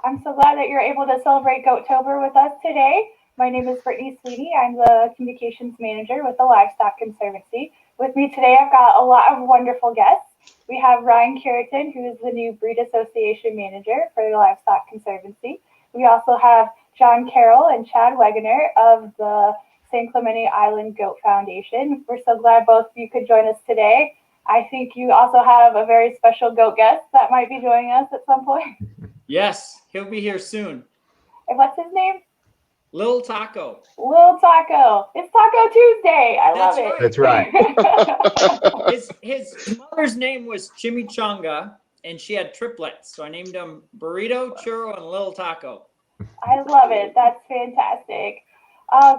I'm so glad that you're able to celebrate Goattober with us today. My name is Brittany Sweeney. I'm the Communications Manager with the Livestock Conservancy. With me today, I've got a lot of wonderful guests. We have Rhyne Cureton, who is the new Breed Association Manager for the Livestock Conservancy. We also have John Carroll and Chad Wegener of the San Clemente Island Goat Foundation. We're so glad both of you could join us today. I think you also have a very special goat guest that might be joining us at some point. Yes, he'll be here soon. And what's his name? Lil Taco. Lil Taco. It's Taco Tuesday. I love it. That's right. His mother's name was Chimichanga, and she had triplets. So I named him Burrito, Churro, and Lil Taco. I love it. That's fantastic.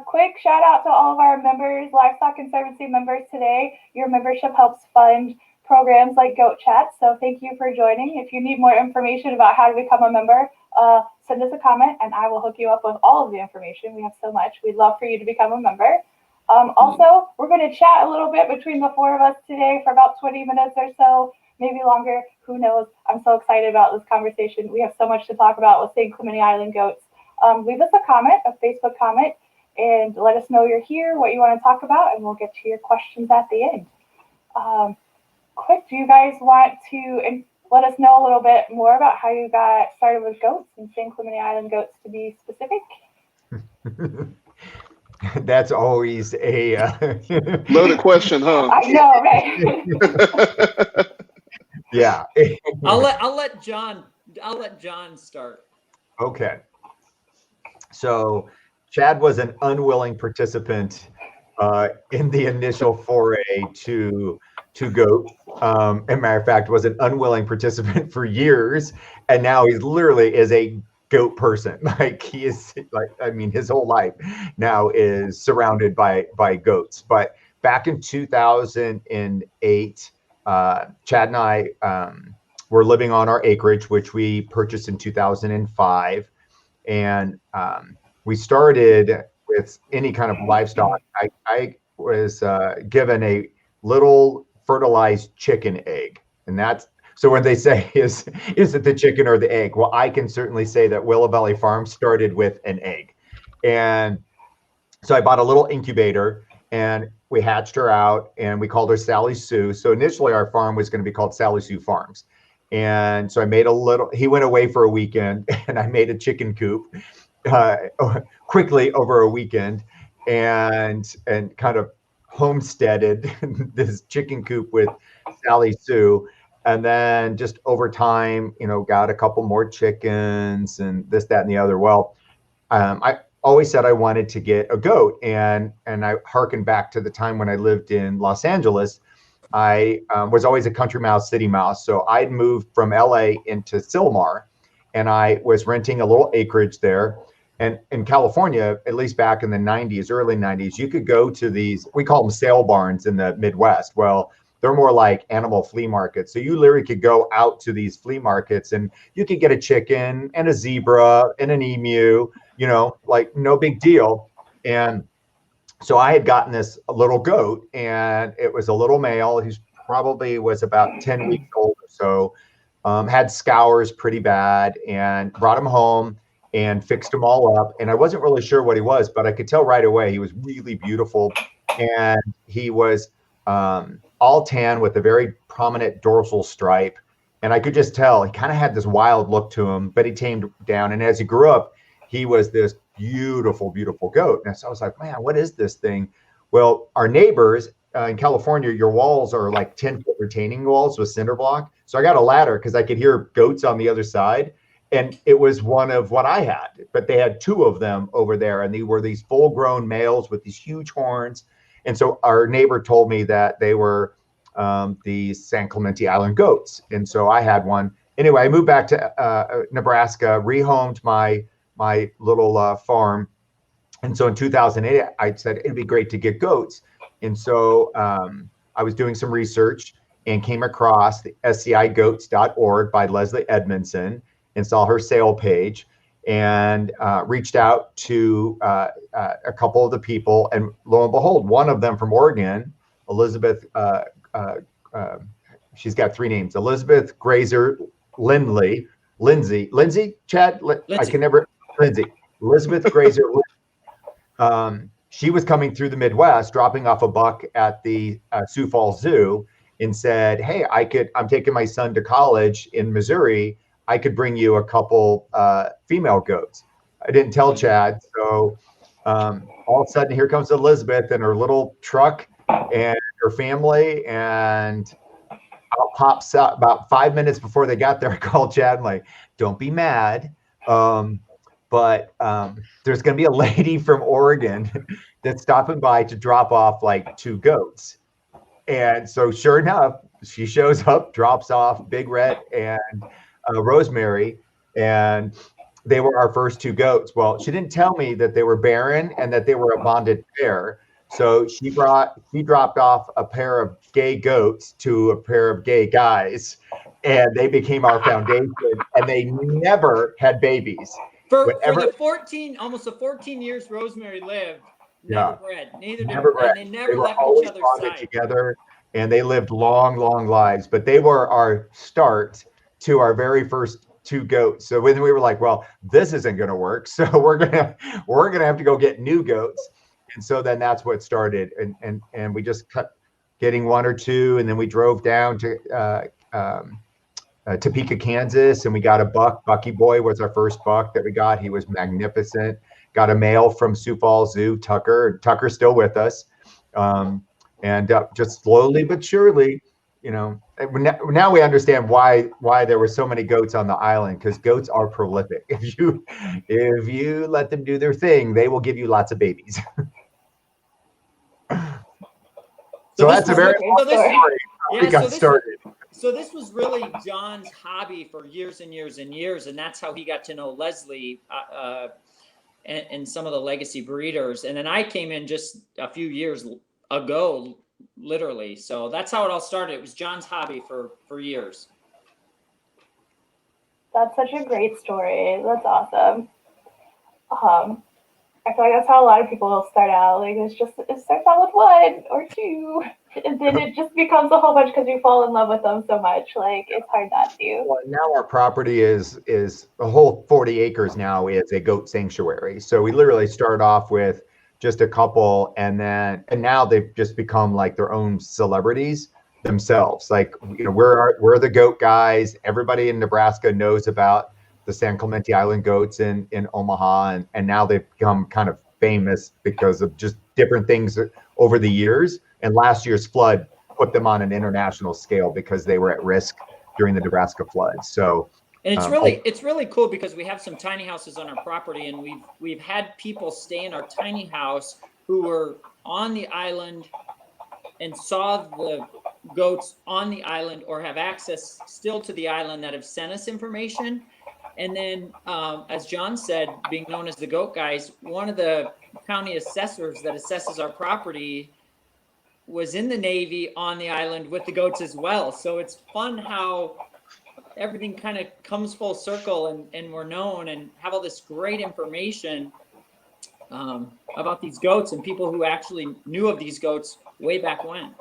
Quick shout out to all of our members, Livestock Conservancy members today. Your membership helps fund programs like Goat Chat. So thank you for joining. If you need more information about how to become a member, send us a comment and I will hook you up with all of the information. We have so much. We'd love for you to become a member. Also, we're going to chat a little bit between the four of us today for about 20 minutes or so, maybe longer. Who knows? I'm so excited about this conversation. We have so much to talk about with San Clemente Island goats. Leave us a comment, a Facebook comment, and let us know you're here, what you want to talk about, and we'll get to your questions at the end. Quick, do you guys want to let us know a little bit more about how you got started with goats and San Clemente Island goats, to be specific? That's always a loaded question, huh? I know, right? Yeah. I'll let John start. Okay. So Chad was an unwilling participant in the initial foray to goat. As a matter of fact, was an unwilling participant for years, and now he's literally is a goat person. Like he is, like, I mean, his whole life now is surrounded by goats. But back in 2008, Chad and I were living on our acreage, which we purchased in 2005, and we started with any kind of livestock. I was given a little fertilized chicken egg, and that's so when they say is it the chicken or the egg? Well, I can certainly say that Willow Valley Farm started with an egg, and so I bought a little incubator and we hatched her out and we called her Sally Sue. So initially our farm was going to be called Sally Sue Farms, and so I made he went away for a weekend and I made a chicken coop quickly over a weekend and kind of homesteaded this chicken coop with Sally Sue. And then just over time, got a couple more chickens and this, that, and the other. Well, I always said I wanted to get a goat, and I hearkened back to the time when I lived in Los Angeles. I was always a country mouse, city mouse. So I'd moved from LA into Silmar, and I was renting a little acreage there. And in California, at least back in the 90s, early 90s, you could go to these, we call them sale barns in the Midwest. Well, they're more like animal flea markets. So you literally could go out to these flea markets and you could get a chicken and a zebra and an emu, like no big deal. And so I had gotten this little goat, and it was a little male. He probably was about 10 weeks old or so, had scours pretty bad, and brought him home and fixed them all up. And I wasn't really sure what he was, but I could tell right away he was really beautiful. And he was all tan with a very prominent dorsal stripe. And I could just tell he kind of had this wild look to him, but he tamed down. And as he grew up, he was this beautiful, beautiful goat. And so I was like, man, what is this thing? Well, our neighbors in California, your walls are like 10-foot retaining walls with cinder block. So I got a ladder because I could hear goats on the other side. And it was one of what I had, but they had two of them over there, and they were these full-grown males with these huge horns. And so our neighbor told me that they were the San Clemente Island goats, and so I had one. Anyway, I moved back to Nebraska, rehomed my little farm, and so in 2008, I said it'd be great to get goats. And so I was doing some research and came across the scigoats.org by Leslie Edmondson, and saw her sale page, and reached out to a couple of the people, and lo and behold, one of them from Oregon, Elizabeth, she's got three names, Elizabeth Grazer Lindley, Lindsay, Chad, I Lindsay. can never, Lindsay, Elizabeth Grazer. She was coming through the Midwest, dropping off a buck at the Sioux Falls Zoo, and said, "Hey, I'm taking my son to college in Missouri. I could bring you a couple female goats." I didn't tell Chad, so all of a sudden, here comes Elizabeth in her little truck and her family, and out pops up about 5 minutes before they got there. I called Chad. I'm like, "Don't be mad, but there's going to be a lady from Oregon that's stopping by to drop off like 2 goats." And so, sure enough, she shows up, drops off Big Red and Rosemary, and they were our first 2 goats. Well, she didn't tell me that they were barren and that they were a bonded pair. So she dropped off a pair of gay goats to a pair of gay guys, and they became our foundation. And they never had babies. For the almost the 14 years Rosemary lived, never bred. Never bred. And they never were left always each other's bonded side. together, and they lived long, long lives. But they were our start to our very first 2 goats. So when we were like, well, this isn't going to work, so we're gonna have to go get new goats. And so then that's what started, and we just kept getting 1 or 2, and then we drove down to Topeka, Kansas, and we got a buck. Bucky Boy was our first buck that we got. He was magnificent. Got a male from Sioux Falls Zoo, Tucker. Tucker's still with us, and just slowly but surely, now we understand why there were so many goats on the island, because goats are prolific. If you let them do their thing, they will give you lots of babies. So that's a very long story. We got started. So this was really John's hobby for years and years and years, and that's how he got to know Leslie and some of the legacy breeders. And then I came in just a few years ago, literally. So that's how it all started. It was John's hobby for years. That's such a great story. That's awesome. I feel like that's how a lot of people will start out. Like it starts out with 1 or 2, and then it just becomes a whole bunch because you fall in love with them so much. Like it's hard not to. Well, now our property is a whole 40 acres now is a goat sanctuary. So we literally start off with just a couple, and now they've just become like their own celebrities themselves. Like we're the goat guys. Everybody in Nebraska knows about the San Clemente Island goats in Omaha, and now they've become kind of famous because of just different things over the years. And last year's flood put them on an international scale because they were at risk during the Nebraska floods. So, and it's really cool because we have some tiny houses on our property, and we've had people stay in our tiny house who were on the island and saw the goats on the island or have access still to the island that have sent us information. And then, as John said, being known as the goat guys, one of the county assessors that assesses our property was in the Navy on the island with the goats as well. So it's fun how everything kind of comes full circle, and we're known and have all this great information about these goats and people who actually knew of these goats way back when.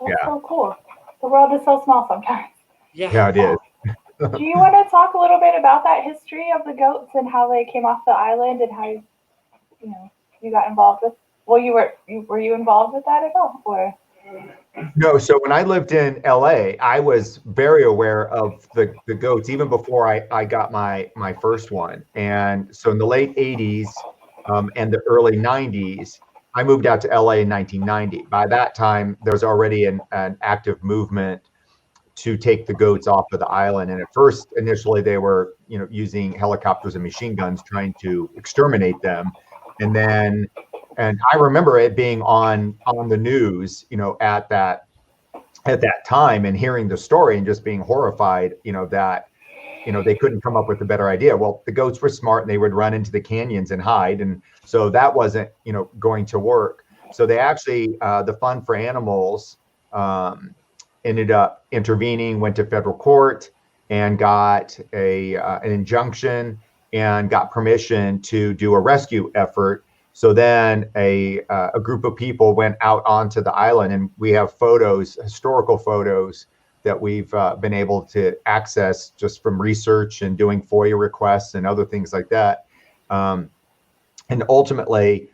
That's so cool. The world is so small sometimes. Yeah, it is. Do you want to talk a little bit about that history of the goats and how they came off the island and how you got involved with? Well, were you involved with that at all, or? No. So when I lived in LA, I was very aware of the goats even before I got my first one. And so in the late 80s and the early 90s, I moved out to LA in 1990. By that time, there was already an active movement to take the goats off of the island. And at first, initially, they were, using helicopters and machine guns trying to exterminate them. And I remember it being on the news, at that time, and hearing the story and just being horrified, that, they couldn't come up with a better idea. Well, the goats were smart and they would run into the canyons and hide. And so that wasn't, going to work. So they actually, the Fund for Animals, ended up intervening, went to federal court and got an injunction and got permission to do a rescue effort. So then a group of people went out onto the island, and we have historical photos that we've been able to access just from research and doing FOIA requests and other things like that. And ultimately,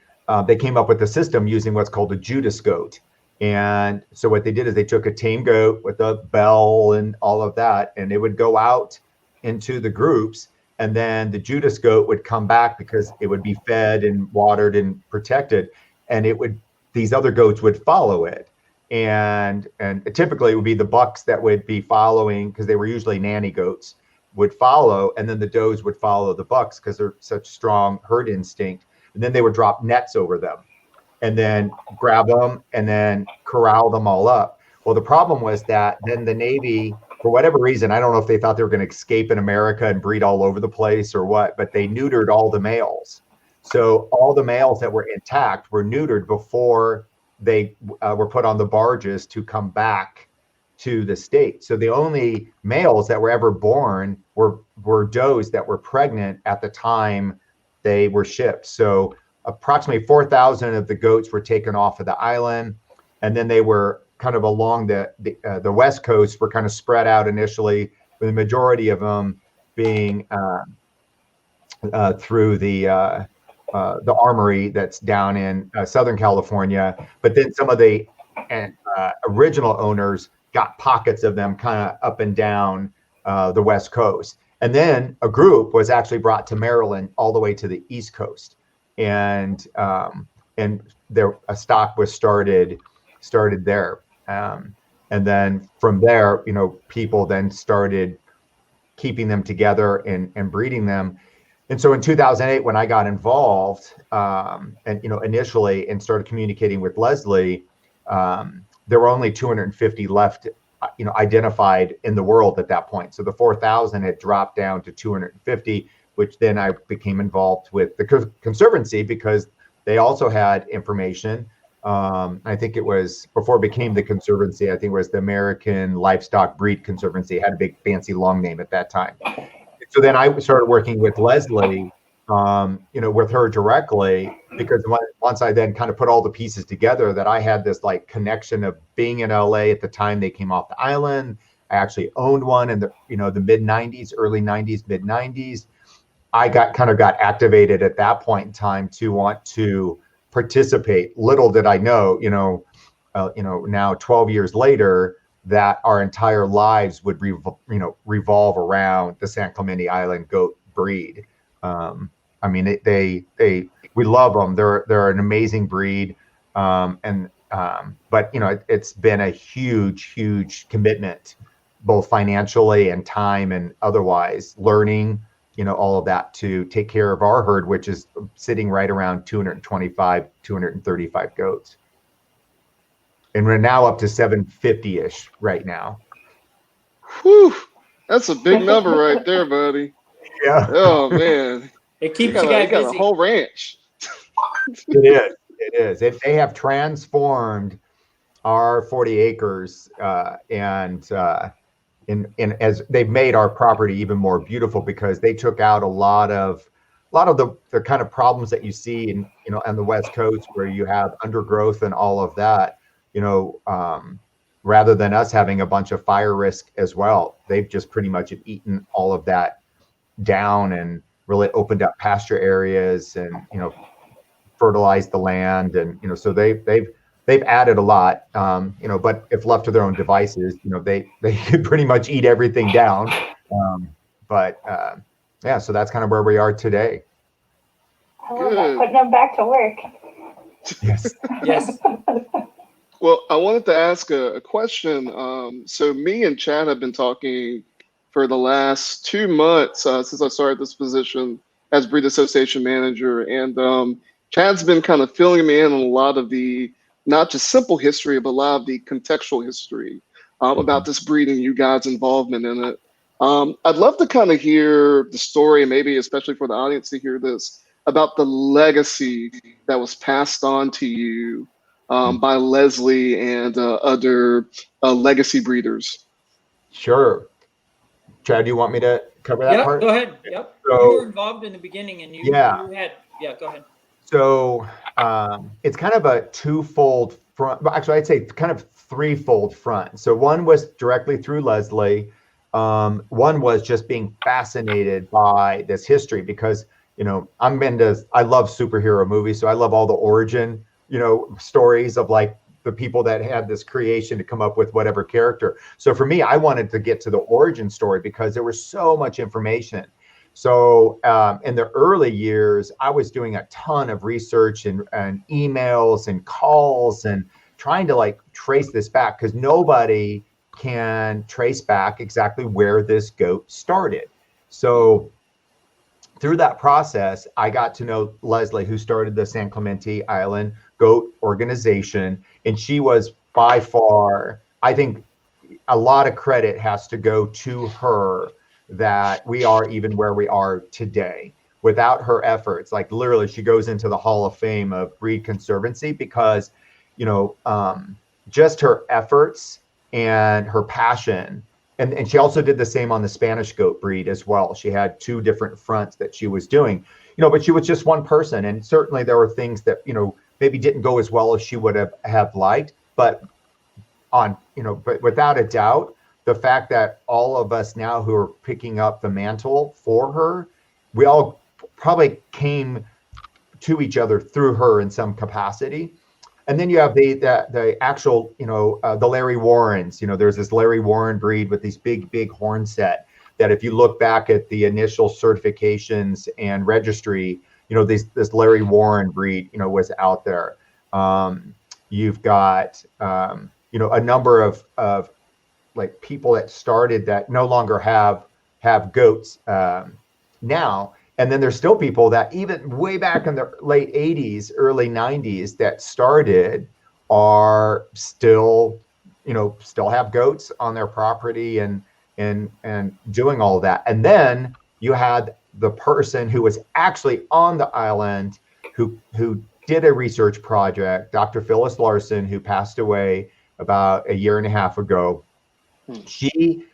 they came up with a system using what's called a Judas goat. And so what they did is they took a tame goat with a bell and all of that, and it would go out into the groups, and then the Judas goat would come back because it would be fed and watered and protected, and these other goats would follow it. And typically it would be the bucks that would be following, because they were usually nanny goats, would follow, and then the does would follow the bucks because they're such strong herd instinct. And then they would drop nets over them and then grab them and then corral them all up. Well, the problem was that then the Navy, for whatever reason, I don't know if they thought they were going to escape in America and breed all over the place or what, but they neutered all the males. So all the males that were intact were neutered before they were put on the barges to come back to the state. So the only males that were ever born were does that were pregnant at the time they were shipped. So approximately 4,000 of the goats were taken off of the island, and then they were kind of along the west coast, were kind of spread out initially, with the majority of them being through the armory that's down in Southern California. But then some of the original owners got pockets of them kind of up and down the west coast. And then a group was actually brought to Maryland all the way to the east coast. And there a stock was started there, and then from there, people then started keeping them together and breeding them. And so in 2008, when I got involved, and initially and started communicating with Leslie, there were only 250 left, identified in the world at that point. So the 4,000 had dropped down to 250. Which then I became involved with the Conservancy because they also had information. I think it was before it became the Conservancy. I think it was the American Livestock Breed Conservancy. It had a big fancy long name at that time. So then I started working with Leslie, with her directly, because once I then kind of put all the pieces together, that I had this like connection of being in LA at the time they came off the island. I actually owned one in the mid 90s, early 90s, mid 90s. I got activated at that point in time to want to participate. Little did I know, now 12 years later, that our entire lives would revolve around the San Clemente Island goat breed. We love them. They're an amazing breed, but it's been a huge commitment, both financially and time and otherwise, learning. All of that to take care of our herd, which is sitting right around 225, 235 goats. And we're now up to 750-ish right now. Whew, that's a big number right there, buddy. Yeah. Oh, man. It keeps you guys busy. A whole ranch. It is. They have transformed our 40 acres as they've made our property even more beautiful, because they took out a lot of the kind of problems that you see on the West Coast, where you have undergrowth and all of that, rather than us having a bunch of fire risk as well. They've just pretty much eaten all of that down and really opened up pasture areas and, fertilized the land. And, so they've added a lot, but if left to their own devices, they could pretty much eat everything down. So that's kind of where we are today. I love that, putting them back to work. Yes. Yes. Well, I wanted to ask a question. So me and Chad have been talking for the last 2 months since I started this position as breed association manager. And Chad's been kind of filling me in on a lot of the, not just simple history, but a lot of the contextual history about this breed and you guys' involvement in it. I'd love to kind of hear the story, maybe especially for the audience to hear this, about the legacy that was passed on to you by Leslie and other legacy breeders. Sure. Chad, do you want me to cover that part? Go ahead. Yep. So, you were involved in the beginning, and you had, go ahead. So it's kind of a twofold front. Well, actually, I'd say kind of threefold front. So one was directly through Leslie. One was just being fascinated by this history because, I love superhero movies. So I love all the origin, stories of like the people that had this creation to come up with whatever character. So for me, I wanted to get to the origin story because there was so much information. So in the early years, I was doing a ton of research and emails and calls and trying to like trace this back because nobody can trace back exactly where this goat started. So through that process, I got to know Leslie, who started the San Clemente Island Goat Organization. And she was by far, I think a lot of credit has to go to her that we are even where we are today. Without her efforts, like literally, she goes into the Hall of Fame of Breed Conservancy because, just her efforts and her passion. And she also did the same on the Spanish goat breed as well. She had two different fronts that she was doing, but she was just one person. And certainly there were things that, maybe didn't go as well as she would have liked, but without a doubt, the fact that all of us now who are picking up the mantle for her, we all probably came to each other through her in some capacity. And then you have the actual, the Larry Warrens. There's this Larry Warren breed with these big horn set that if you look back at the initial certifications and registry, this Larry Warren breed, was out there. You've got, a number of like people that started that no longer have goats now. And then there's still people that even way back in the late 80s, early 90s that started are still, still have goats on their property and doing all of that. And then you had the person who was actually on the island who did a research project, Dr. Phyllis Larson, who passed away about a year and a half ago. She,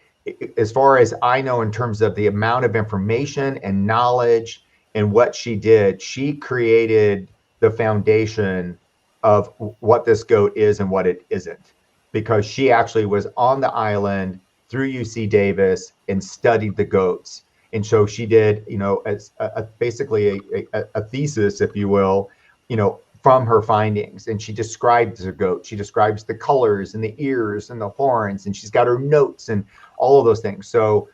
as far as I know, in terms of the amount of information and knowledge and what she did, she created the foundation of what this goat is and what it isn't, because she actually was on the island through UC Davis and studied the goats. And so she did, as basically a thesis, if you will, from her findings. And she describes the goat. She describes the colors and the ears and the horns, and she's got her notes and all of those things. So,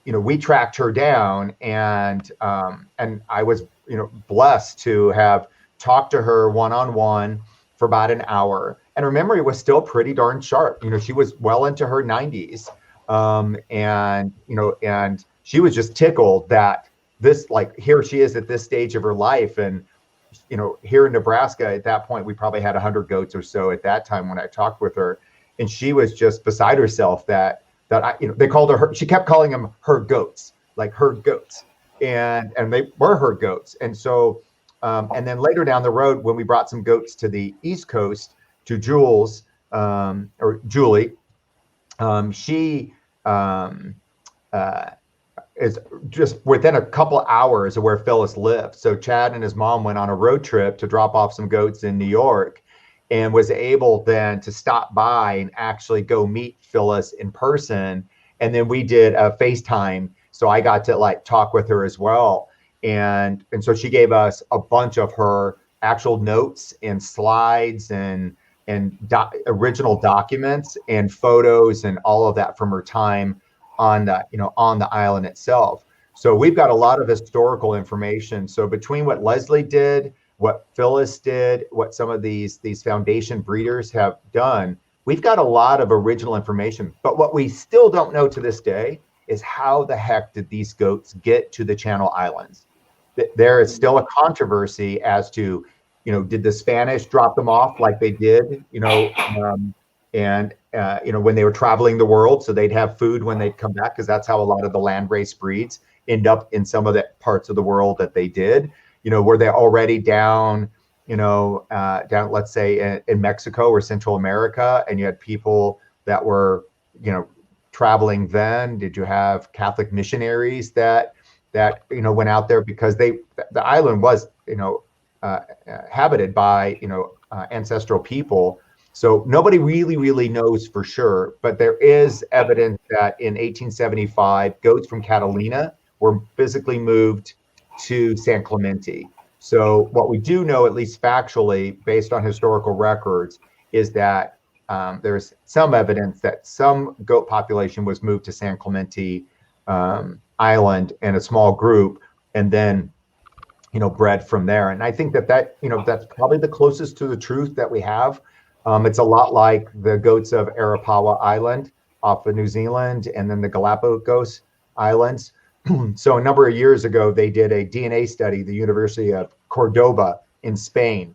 we tracked her down, and I was, blessed to have talked to her one-on-one for about an hour. And her memory was still pretty darn sharp. She was well into her 90s. And she was just tickled that this, like, here she is at this stage of her life. And, here in Nebraska at that point, we probably had 100 goats or so at that time when I talked with her. And she was just beside herself that I, they called her, she kept calling them her goats, like her goats. And they were her goats. And so, and then later down the road, when we brought some goats to the East Coast to Jules, or Julie, she is just within a couple hours of where Phyllis lived. So Chad and his mom went on a road trip to drop off some goats in New York, and was able then to stop by and actually go meet Phyllis in person. And then we did a FaceTime. So I got to like talk with her as well. And so she gave us a bunch of her actual notes and slides and original documents and photos and all of that from her time on the, on the island itself. So we've got a lot of historical information. So between what Leslie did, what Phyllis did, what some of these foundation breeders have done, we've got a lot of original information. But what we still don't know to this day is how the heck did these goats get to the Channel Islands? There is still a controversy as to, did the Spanish drop them off like they did, when they were traveling the world, so they'd have food when they'd come back, because that's how a lot of the landrace breeds end up in some of the parts of the world that they did. Were they already down, down, let's say in Mexico or Central America, and you had people that were, traveling then? Did you have Catholic missionaries that went out there, because the island was, habited by, ancestral people So nobody really knows for sure, but there is evidence that in 1875, goats from Catalina were physically moved to San Clemente. So what we do know, at least factually, based on historical records, is that there's some evidence that some goat population was moved to San Clemente Island in a small group, and then bred from there. And I think that that's probably the closest to the truth that we have. It's a lot like the goats of Arapawa Island off of New Zealand, and then the Galapagos Islands. So a number of years ago, they did a DNA study. The University of Cordoba in Spain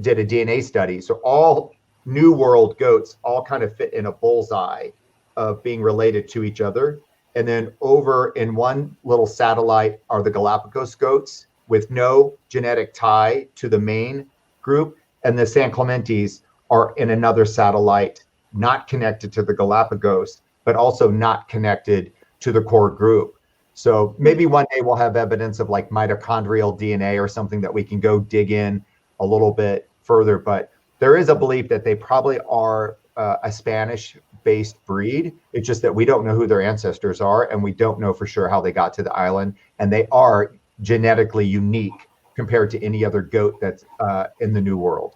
did a DNA study. So all New World goats all kind of fit in a bullseye of being related to each other. And then over in one little satellite are the Galapagos goats with no genetic tie to the main group. And the San Clementes are in another satellite, not connected to the Galapagos, but also not connected to the core group. So maybe one day we'll have evidence of like mitochondrial DNA or something that we can go dig in a little bit further. But there is a belief that they probably are a Spanish-based breed. It's just that we don't know who their ancestors are, and we don't know for sure how they got to the island. And they are genetically unique compared to any other goat that's in the New World.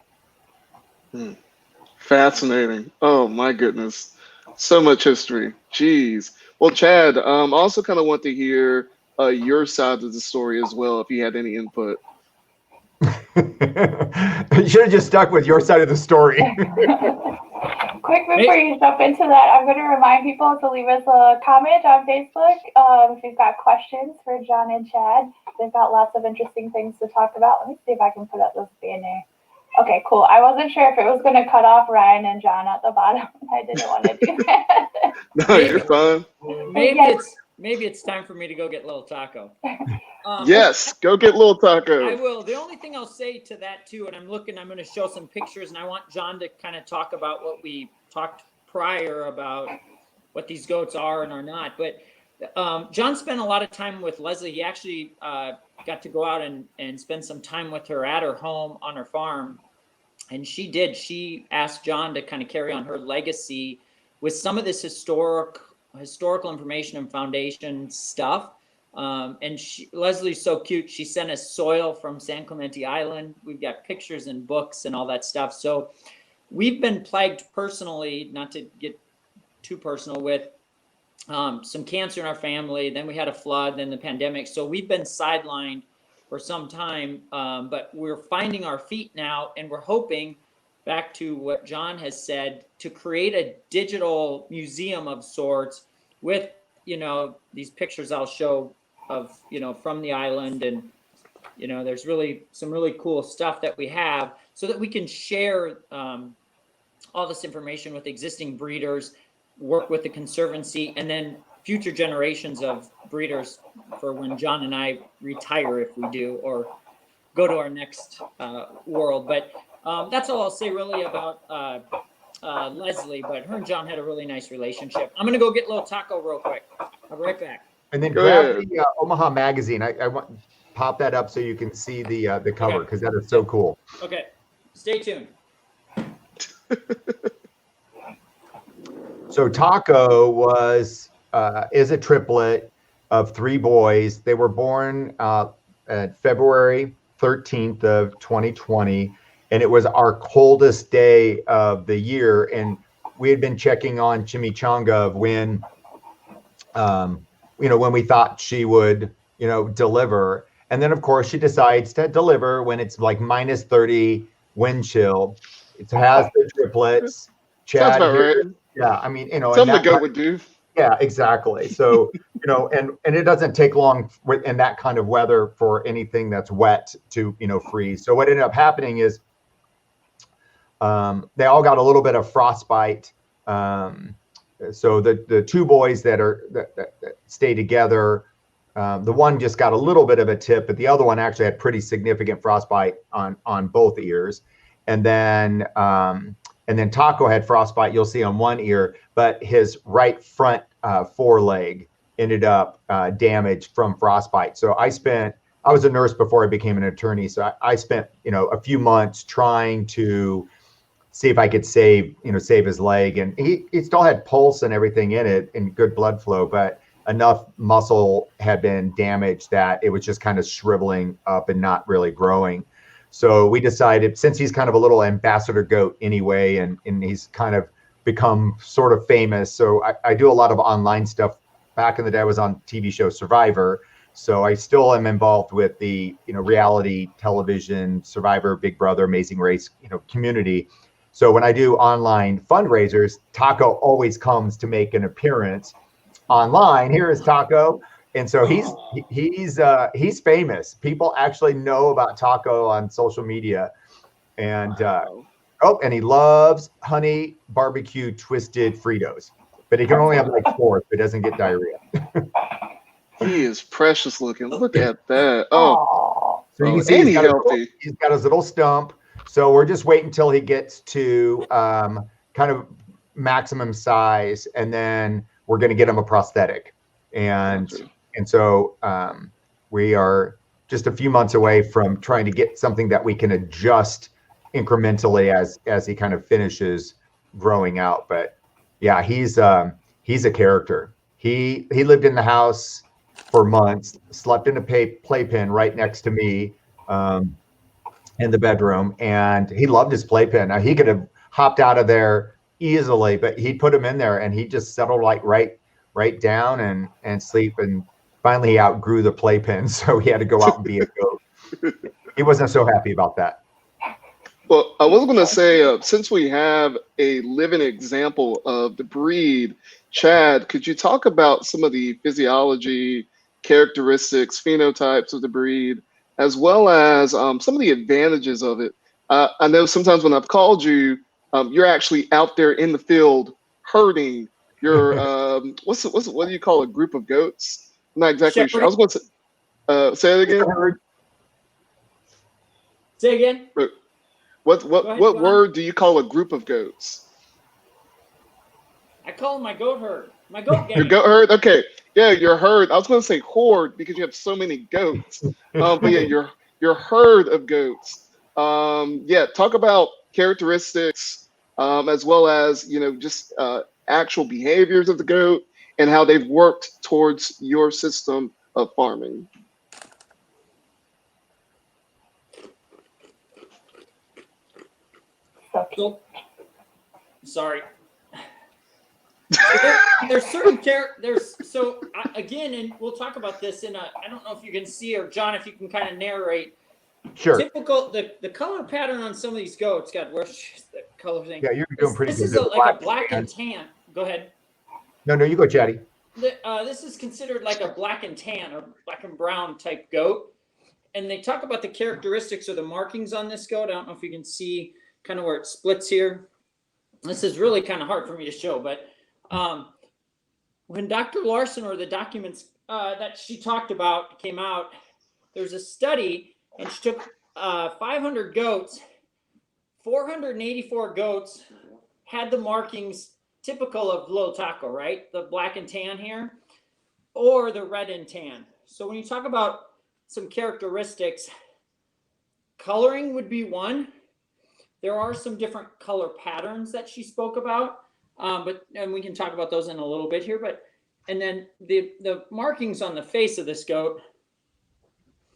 Fascinating. Oh my goodness. So much history. Jeez. Well, Chad, also kind of want to hear your side of the story as well, if you had any input. You should have just stuck with your side of the story. Quick, before you jump into that, I'm going to remind people to leave us a comment on Facebook if you've got questions for John and Chad. They've got lots of interesting things to talk about. Let me see if I can put up this banner. Okay, cool. I wasn't sure if it was going to cut off Ryan and John at the bottom. I didn't want to do that. No, you're fine. Maybe it's time for me to go get Little Taco. Yes, go get Little Taco. I will. The only thing I'll say to that too, and I'm going to show some pictures, and I want John to kind of talk about what we talked prior about what these goats are and are not. But John spent a lot of time with Leslie. He actually got to go out and spend some time with her at her home on her farm. And she did. She asked John to kind of carry on her legacy with some of this historical information and foundation stuff. And Leslie's so cute. She sent us soil from San Clemente Island. We've got pictures and books and all that stuff. So we've been plagued personally, not to get too personal, with some cancer in our family. Then we had a flood, then the pandemic. So we've been sidelined for some time, but we're finding our feet now, and we're hoping, back to what John has said, to create a digital museum of sorts with, these pictures I'll show of, from the island. And, there's some really cool stuff that we have, so that we can share all this information with existing breeders, work with the Conservancy, and then future generations of breeders for when John and I retire, if we do, or go to our next world. But that's all I'll say really about Leslie. But her and John had a really nice relationship. I'm going to go get Little Taco real quick. I'll be right back. And then grab the Omaha magazine. I want pop that up so you can see the cover, because that is so cool. Okay, stay tuned. So Taco is a triplet of 3 boys. They were born at February 13th of 2020, and it was our coldest day of the year. And we had been checking on Chimichanga of when we thought she would, deliver. And then of course she decides to deliver when it's like minus 30 wind chill. It has the triplets. Sounds about right. Yeah, I mean, something the goat would do. Yeah, exactly. So, and it doesn't take long in that kind of weather for anything that's wet to, freeze. So what ended up happening is they all got a little bit of frostbite. So the 2 boys that stay together, the one just got a little bit of a tip, but the other one actually had pretty significant frostbite on both ears. And then Taco had frostbite, you'll see, on one ear, but his right front foreleg ended up damaged from frostbite. So I was a nurse before I became an attorney. So I spent, a few months trying to see if I could save his leg. And he still had pulse and everything in it and good blood flow, but enough muscle had been damaged that it was just kind of shriveling up and not really growing. So we decided, since he's kind of a little ambassador goat anyway, and he's kind of become sort of famous. So I do a lot of online stuff. Back in the day, I was on TV show Survivor. So I still am involved with the, reality television, Survivor, Big Brother, Amazing Race, community. So when I do online fundraisers, Taco always comes to make an appearance online. Here is Taco. And so he's famous. People actually know about Taco on social media. And and he loves honey barbecue twisted Fritos. But he can only have like 4 if it doesn't get diarrhea. He is precious looking. Look at that. Oh, so you can see he's got his little stump. So we're just waiting until he gets to kind of maximum size, and then we're going to get him a prosthetic. And so we are just a few months away from trying to get something that we can adjust incrementally as he kind of finishes growing out. But yeah, he's a character. He lived in the house for months, slept in a playpen right next to me in the bedroom, and he loved his playpen. Now, he could have hopped out of there easily, but he put him in there, and he just settled like right down and sleep. And finally, he outgrew the playpen, so he had to go out and be a goat. He wasn't so happy about that. Well, I was going to say, since we have a living example of the breed, Chad, could you talk about some of the physiology, characteristics, phenotypes of the breed, as well as some of the advantages of it? I know sometimes when I've called you, you're actually out there in the field herding your, what do you call a group of goats? I'm not exactly sure. I was going to say it again. Say again. What word do you call a group of goats? I call them my goat herd. My goat gang. Your goat herd? Okay. Yeah, your herd. I was going to say horde because you have so many goats. But yeah, your herd of goats. Talk about characteristics as well as, just actual behaviors of the goat and how they've worked towards your system of farming. Sorry. There's certain again, and we'll talk about this I don't know if you can see, or John, if you can kind of narrate. Sure. Typical, the color pattern on some of these goats. God, where's the color thing? Yeah, you're doing pretty good. This is like a black and tan. Go ahead. No, you go, Chatty. This is considered like a black and tan or black and brown type goat. And they talk about the characteristics or the markings on this goat. I don't know if you can see kind of where it splits here. This is really kind of hard for me to show, but when Dr. Larson, or the documents that she talked about came out, there's a study, and she took 500 goats, 484 goats had the markings typical of little Taco, right? The black and tan here, or the red and tan. So when you talk about some characteristics, coloring would be one. There are some different color patterns that she spoke about, and we can talk about those in a little bit here. And then the markings on the face of this goat.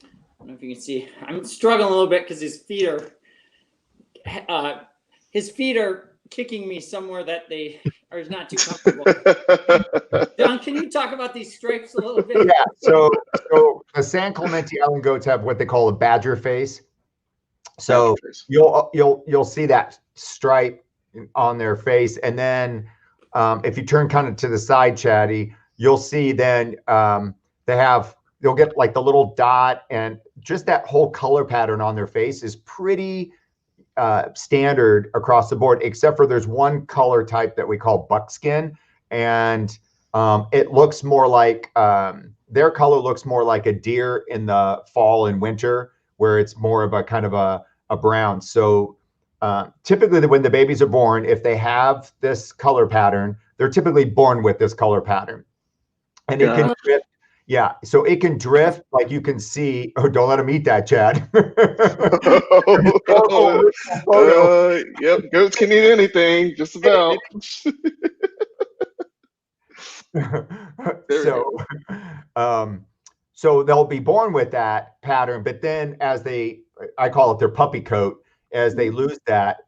I don't know if you can see. I'm struggling a little bit because his feet are kicking me somewhere that they are not too comfortable. John, can you talk about these stripes a little bit? Yeah. So the San Clemente Island goats have what they call a badger face. So you'll see that stripe on their face, and then if you turn kind of to the side, Chatty, you'll see then you'll get like the little dot, and just that whole color pattern on their face is pretty standard across the board, except for there's one color type that we call buckskin, and it looks more like their color looks more like a deer in the fall and winter, where it's more of a kind of a brown. So typically when the babies are born, if they have this color pattern, they're typically born with this color pattern. And it can shift, Yeah, so it can drift, like you can see. Oh, don't let him eat that, Chad. Yep, goats can eat anything, just about. There we So, so they'll be born with that pattern, but then as I call it their puppy coat, as they lose that,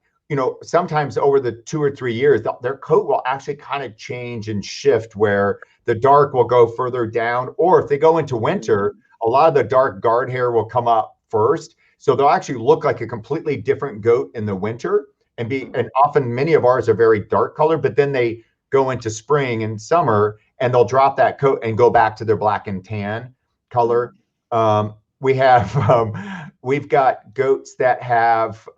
sometimes over the 2 or 3 years, their coat will actually kind of change and shift where the dark will go further down, or if they go into winter, a lot of the dark guard hair will come up first. So they'll actually look like a completely different goat in the winter and often many of ours are very dark colored, but then they go into spring and summer and they'll drop that coat and go back to their black and tan color. We've got goats that have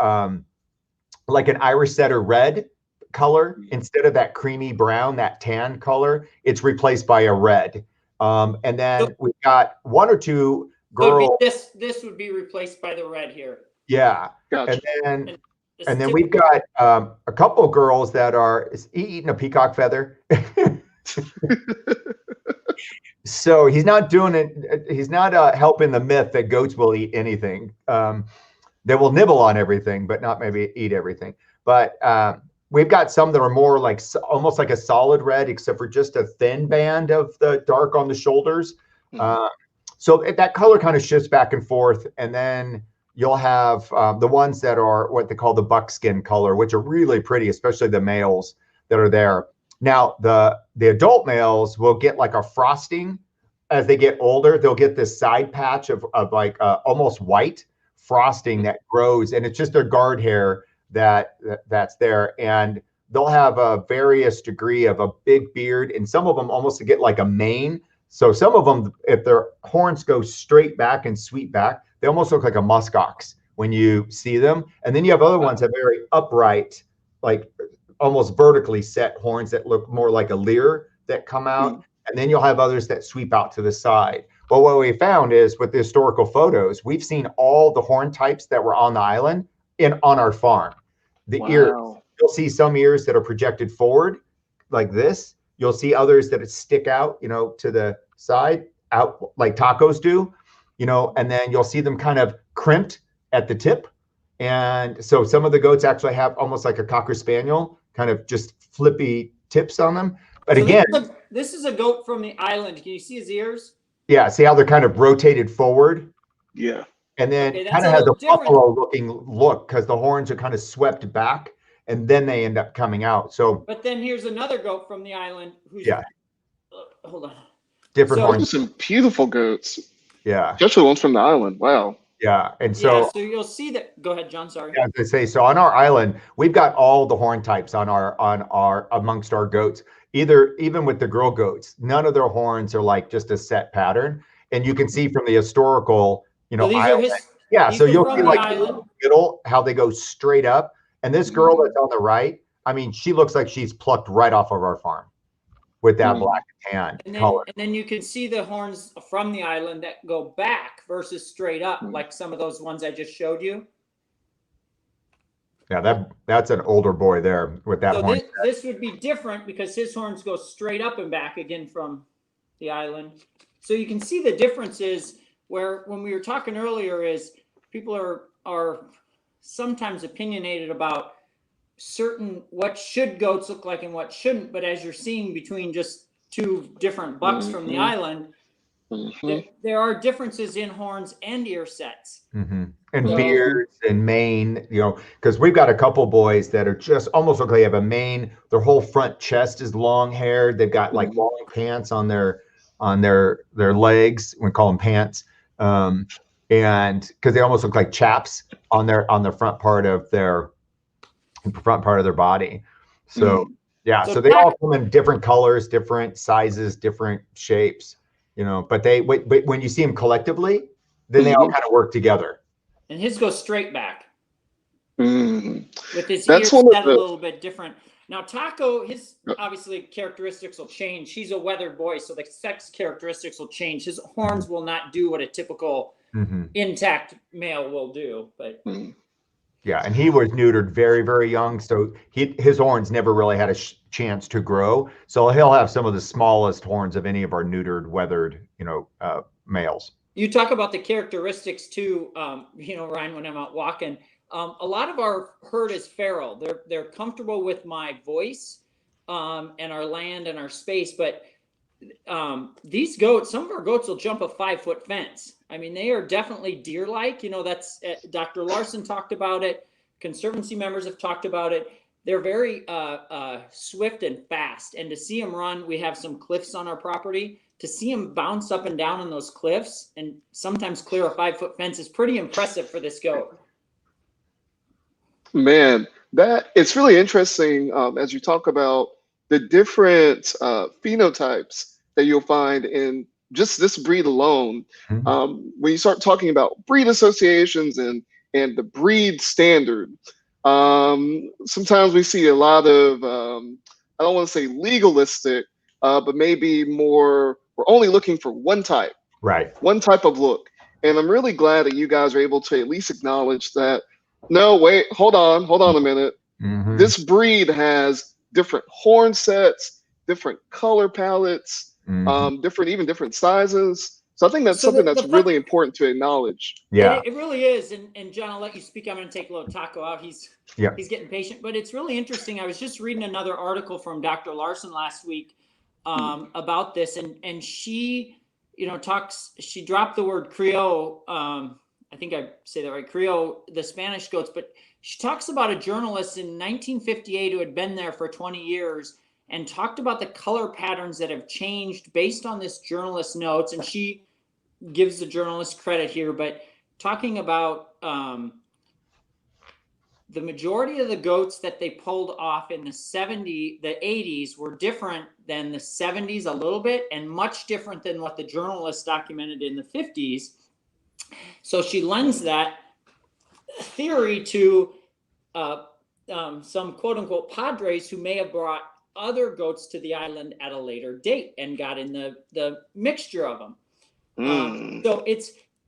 like an Irish setter red color instead of that creamy brown, that tan color. It's replaced by a red. And then we've got 1 or 2 girls. So this would be replaced by the red here. Yeah. Gotcha. And then we've got a couple of girls that are eating a peacock feather. So he's not doing it. He's not helping the myth that goats will eat anything. They will nibble on everything, but not maybe eat everything. But we've got some that are more like almost like a solid red, except for just a thin band of the dark on the shoulders. So that color kind of shifts back and forth. And then you'll have the ones that are what they call the buckskin color, which are really pretty, especially the males that are there. Now, the adult males will get like a frosting as they get older. They'll get this side patch of like almost white frosting that grows, and it's just their guard hair that's there. And they'll have a various degree of a big beard, and some of them almost get like a mane. So some of them, if their horns go straight back and sweep back, they almost look like a muskox when you see them. And then you have other ones that are very upright, like almost vertically set horns that look more like a leer that come out. And then you'll have others that sweep out to the side. But what we found is with the historical photos, we've seen all the horn types that were on the island on our farm. The ears, you'll see some ears that are projected forward like this. You'll see others that stick out, to the side, out like tacos do, and then you'll see them kind of crimped at the tip. And so some of the goats actually have almost like a Cocker Spaniel, kind of just flippy tips on them. But so again, this is a goat from the island. Can you see his ears? Yeah, see how they're kind of rotated forward? Yeah. And then kind of has a buffalo-looking look because the horns are kind of swept back, and then they end up coming out. So, but then here's another goat from the island who's hold on. Different horns. Some beautiful goats. Yeah. Especially ones from the island. Wow. Yeah, and so so you'll see that. Go ahead, John. Sorry. Yeah, as I say, so on our island, we've got all the horn types on our amongst our goats. Even with the girl goats, none of their horns are like just a set pattern, and you can see from the historical, island. So you'll see like in the middle how they go straight up, and this girl that's on the right, I mean, she looks like she's plucked right off of our farm with that black and tan color. And then you can see the horns from the island that go back versus straight up, like some of those ones I just showed you. Yeah, that's an older boy there with that horn. This would be different because his horns go straight up and back again from the island. So you can see the differences where when we were talking earlier is people are sometimes opinionated about what should goats look like and what shouldn't. But as you're seeing between just 2 different bucks from the island, there are differences in horns and ear sets. And beards and mane, because we've got a couple boys that are just almost look like they have a mane. Their whole front chest is long haired. They've got like long pants on their legs. We call them pants. And because they almost look like chaps on the front part of their body. So so they all come in different colors, different sizes, different shapes, but when you see them collectively, then they all kind of work together. And his goes straight back. With his That's ears set a little bit different. Now, Taco, his obviously characteristics will change. He's a weathered boy, so the sex characteristics will change. His horns will not do what a typical intact male will do. But Yeah, and he was neutered very, very young, so his horns never really had a chance to grow. So he'll have some of the smallest horns of any of our neutered, weathered, males. You talk about the characteristics too, Ryan, when I'm out walking. A lot of our herd is feral. They're comfortable with my voice and our land and our space, but these goats, some of our goats will jump a 5-foot fence. I mean, they are definitely deer-like. That's Dr. Larson talked about it. Conservancy members have talked about it. They're very swift and fast. And to see them run, we have some cliffs on our property. To see them bounce up and down on those cliffs and sometimes clear a 5-foot fence is pretty impressive for this goat. Man, it's really interesting as you talk about the different phenotypes that you'll find in just this breed alone. When you start talking about breed associations and the breed standard, sometimes we see a lot of, I don't want to say legalistic, but maybe more, we're only looking for one type, right? One type of look. And I'm really glad that you guys are able to at least acknowledge that, no, wait, hold on a minute. This breed has different horn sets, different color palettes, different sizes. So I think that's something that's really important to acknowledge. Yeah, it really is. And John, I'll let you speak. I'm going to take a little Taco out. He's getting patient, but it's really interesting. I was just reading another article from Dr. Larson last week about this, and she, she dropped the word Creole. I think I say that right, Creole, the Spanish goats, but she talks about a journalist in 1958 who had been there for 20 years and talked about the color patterns that have changed based on this journalist's notes. And she gives the journalist credit here, but talking about the majority of the goats that they pulled off in the 80s were different than the 70s a little bit, and much different than what the journalist documented in the 50s. So she lends that theory to some quote unquote padres who may have brought other goats to the island at a later date and got in the mixture of them. So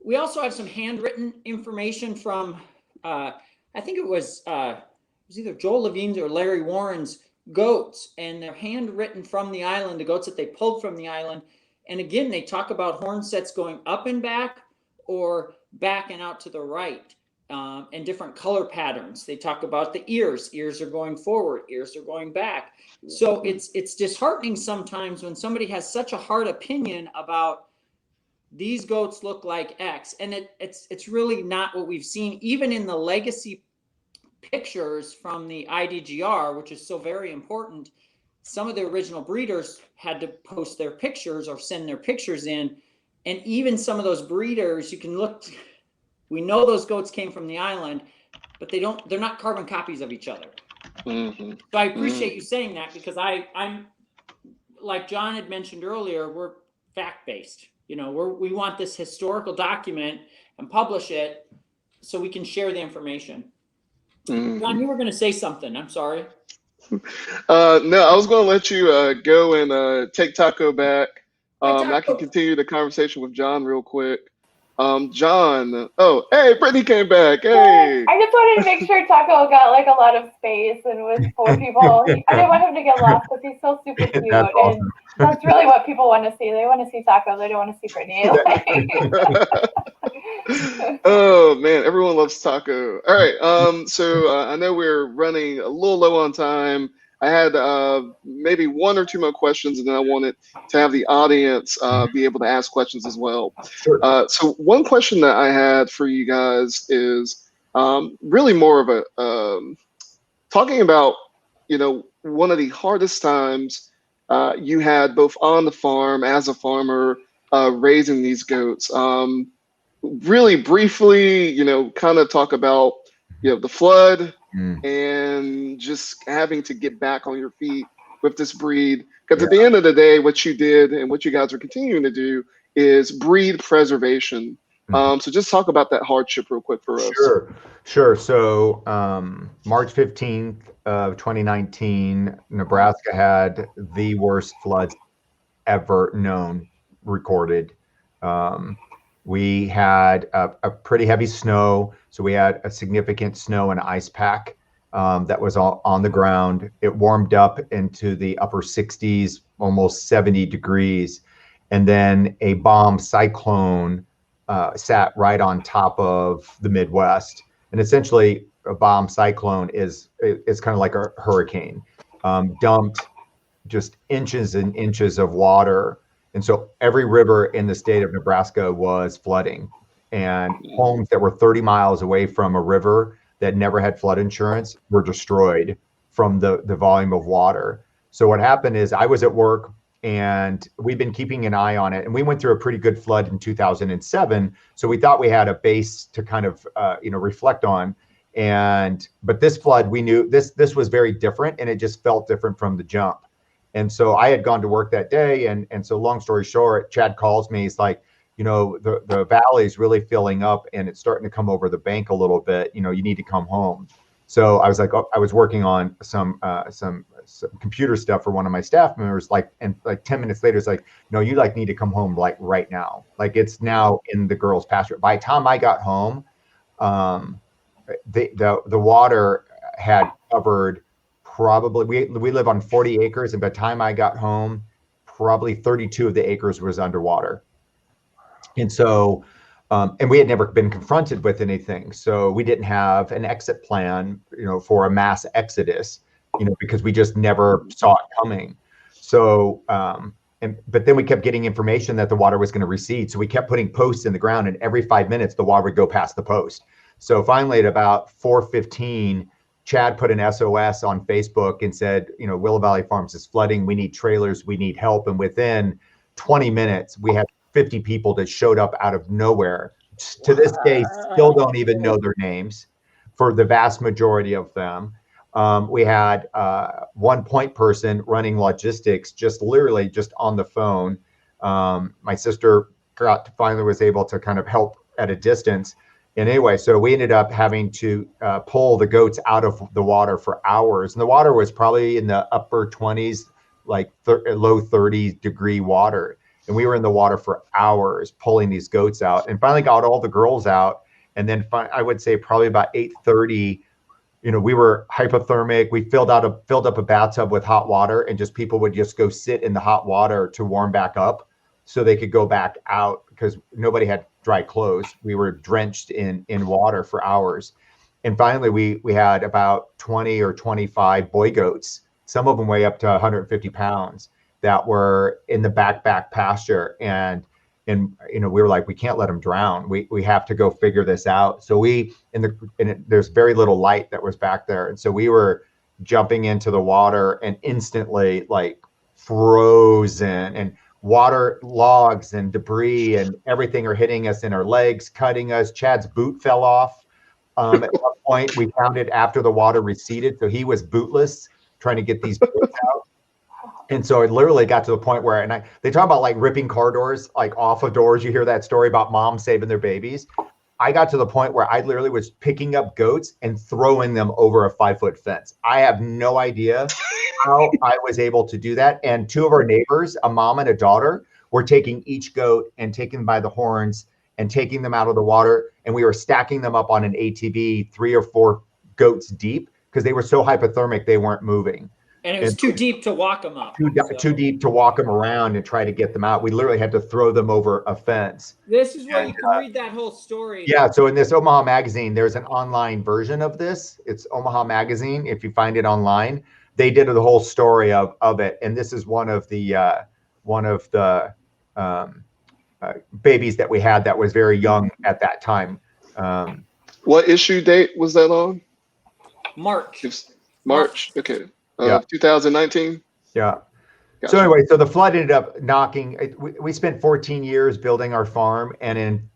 we also have some handwritten information from I think it was either Joel Levine's or Larry Warren's goats, and they're handwritten from the island, the goats that they pulled from the island. And again, they talk about horn sets going up and back or back and out to the right, and different color patterns. They talk about the ears. Ears are going forward, ears are going back. So it's disheartening sometimes when somebody has such a hard opinion about these goats look like X, and it's really not what we've seen. Even in the legacy pictures from the IDGR, which is so very important, some of the original breeders had to post their pictures or send their pictures in. And even some of those breeders, you can look, we know those goats came from the island, but they're not carbon copies of each other. So I appreciate you saying that, because I'm like John had mentioned earlier, we're fact-based. We want this historical document and publish it so we can share the information. John, you were going to say something. I'm sorry. No, I was going to let you go and take Taco back. I can continue the conversation with John real quick. John, hey, Brittany came back. Hey. I just wanted to make sure Taco got like a lot of space and with 4 people. I didn't want him to get lost because he's so super cute. That's awesome. And that's really what people want to see. They want to see Taco. They don't want to see Brittany. Oh man, everyone loves Taco. All right, so I know we're running a little low on time. I had maybe 1 or 2 more questions, and then I wanted to have the audience be able to ask questions as well. Sure. So one question that I had for you guys is really more of a talking about, one of the hardest times you had both on the farm as a farmer raising these goats. Really briefly, kind of talk about, the flood and just having to get back on your feet with this breed. Because at the end of the day, what you did and what you guys are continuing to do is breed preservation. So just talk about that hardship real quick for us. Sure. So March 15th of 2019, Nebraska had the worst floods ever recorded. We had a pretty heavy snow, so we had a significant snow and ice pack that was all on the ground. It warmed up into the upper 60s, almost 70 degrees, and then a bomb cyclone sat right on top of the Midwest. And essentially, a bomb cyclone is kind of like a hurricane, dumped just inches and inches of water. And so every river in the state of Nebraska was flooding, and homes that were 30 miles away from a river that never had flood insurance were destroyed from the volume of water. So what happened is I was at work and we've been keeping an eye on it. And we went through a pretty good flood in 2007. So we thought we had a base to kind of, reflect on. But this flood, we knew this was very different, and it just felt different from the jump. And so I had gone to work that day. And so long story short, Chad calls me. He's like, the valley's really filling up and it's starting to come over the bank a little bit. You need to come home. So I was like, I was working on some computer stuff for one of my staff members, and 10 minutes later, it's like, no, you need to come home right now. It's now in the girls' pasture. By the time I got home, the water had covered probably, we live on 40 acres. And by the time I got home, probably 32 of the acres was underwater. And so, and we had never been confronted with anything. So we didn't have an exit plan, for a mass exodus, because we just never saw it coming. So, but then we kept getting information that the water was going to recede. So we kept putting posts in the ground, and every 5 minutes, the water would go past the post. So finally at about 4:15, Chad put an SOS on Facebook and said, Willow Valley Farms is flooding. We need trailers. We need help. And within 20 minutes, we had 50 people that showed up out of nowhere. To this day, still don't even know their names for the vast majority of them. We had one point person running logistics, just literally just on the phone. My sister finally was able to kind of help at a distance. And anyway, so we ended up having to pull the goats out of the water for hours. And the water was probably in the upper 20s, low 30 degree water. And we were in the water for hours pulling these goats out, and finally got all the girls out. And then I would say probably about 8:30, we were hypothermic. We filled up a bathtub with hot water, and just people would just go sit in the hot water to warm back up so they could go back out, because nobody had dry clothes. We were drenched in water for hours. And finally, we had about 20 or 25 boy goats. Some of them weigh up to 150 pounds that were in the back pasture. And we were like, we can't let them drown. We have to go figure this out. So there's very little light that was back there. And so we were jumping into the water and instantly frozen, and water logs and debris and everything are hitting us in our legs, cutting us. Chad's boot fell off. At one point, we found it after the water receded. So he was bootless trying to get these boots out. And so it literally got to the point where, they talk about ripping car doors, off of doors. You hear that story about moms saving their babies. I got to the point where I literally was picking up goats and throwing them over a 5-foot fence. I have no idea how I was able to do that. And two of our neighbors, a mom and a daughter, were taking each goat and taking them by the horns and taking them out of the water. And we were stacking them up on an ATV 3 or 4 goats deep, because they were so hypothermic, they weren't moving. And it was too deep to walk them up. Too deep to walk them around and try to get them out. We literally had to throw them over a fence. This is where you can read that whole story. Yeah. So in this Omaha Magazine, there's an online version of this. It's Omaha Magazine. If you find it online, they did the whole story of it. And this is one of the babies that we had that was very young at that time. What issue date was that on? March. Okay. Yeah. 2019. Yeah. Gotcha. So anyway, so the flood ended up knocking. We spent 14 years building our farm, and in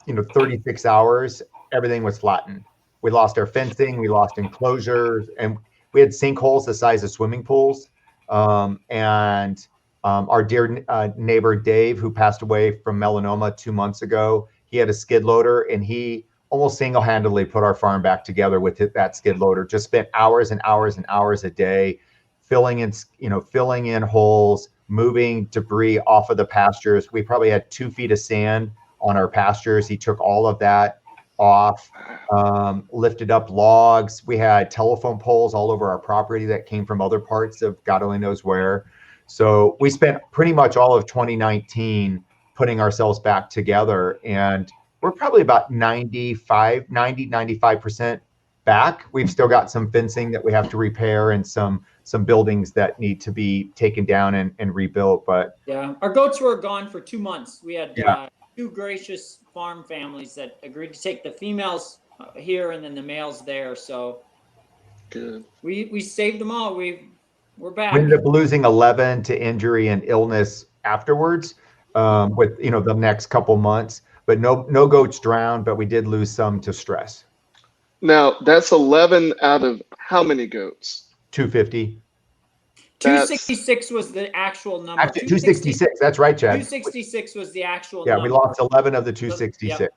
36 hours, everything was flattened. We lost our fencing, we lost enclosures, and we had sinkholes the size of swimming pools. And our dear neighbor Dave, who passed away from melanoma 2 months ago, he had a skid loader, and he almost single-handedly put our farm back together with that skid loader. Just spent hours and hours and hours a day filling in holes, moving debris off of the pastures. We probably had 2 feet of sand on our pastures. He took all of that off, lifted up logs. We had telephone poles all over our property that came from other parts of God only knows where. So we spent pretty much all of 2019 putting ourselves back together, and we're probably about 95% back. We've still got some fencing that we have to repair and some buildings that need to be taken down and rebuilt. But yeah, our goats were gone for 2 months. We had two gracious farm families that agreed to take the females here and then the males there. So Good. We saved them all. We're back. We ended up losing 11 to injury and illness afterwards, with the next couple months. But no goats drowned, but we did lose some to stress. Now that's 11 out of how many goats? 250. 266 was the actual number. Actually, 266. That's right, Chad. 266 was the actual Yeah, number. we lost 11 of the 266. Yep.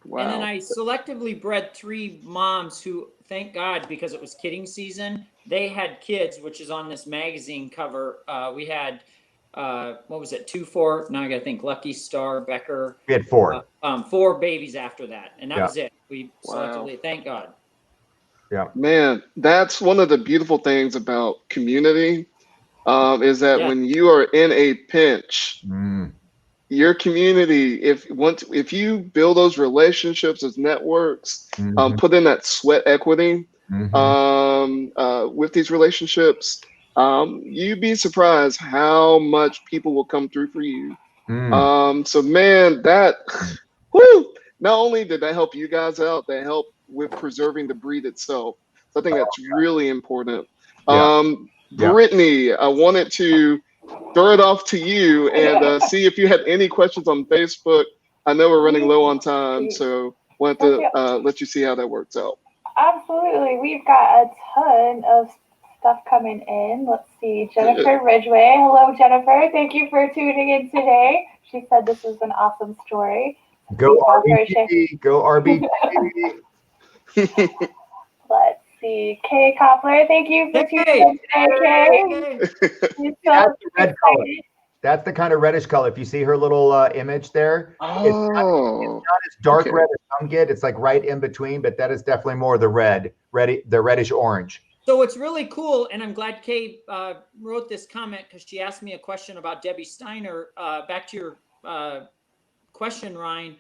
Wow. And then I selectively bred 3 moms who, thank God, because it was kidding season, they had kids, which is on this magazine cover. We had, what was it, 2, 4? Now I got to think, Lucky Star, Becker. We had 4. 4 babies after that. And that was it. We Wow. selectively, thank God. Yeah. Man, that's one of the beautiful things about community, is that when you are in a pinch, your community, if you build those relationships, those networks, put in that sweat equity with these relationships, you'd be surprised how much people will come through for you. So man, that whoo, not only did that help you guys out, they help with preserving the breed itself. So I think that's really important. Brittany, I wanted to throw it off to you and see if you had any questions on Facebook. I know we're running low on time, so wanted to let you see how that works out. Absolutely. We've got a ton of stuff coming in. Let's see. Jennifer Ridgway. Hello, Jennifer. Thank you for tuning in today. She said this is an awesome story. Go RBG. Go RBG. Let's see. Kay Koppler, thank you for tuning in today, Kay. That's the red color. That's the kind of reddish color. If you see her little image there, it's not as dark red as some get. It's like right in between, but that is definitely more the the reddish orange. So it's really cool, and I'm glad Kay wrote this comment because she asked me a question about Debbie Steiner. Back to your question, Ryan.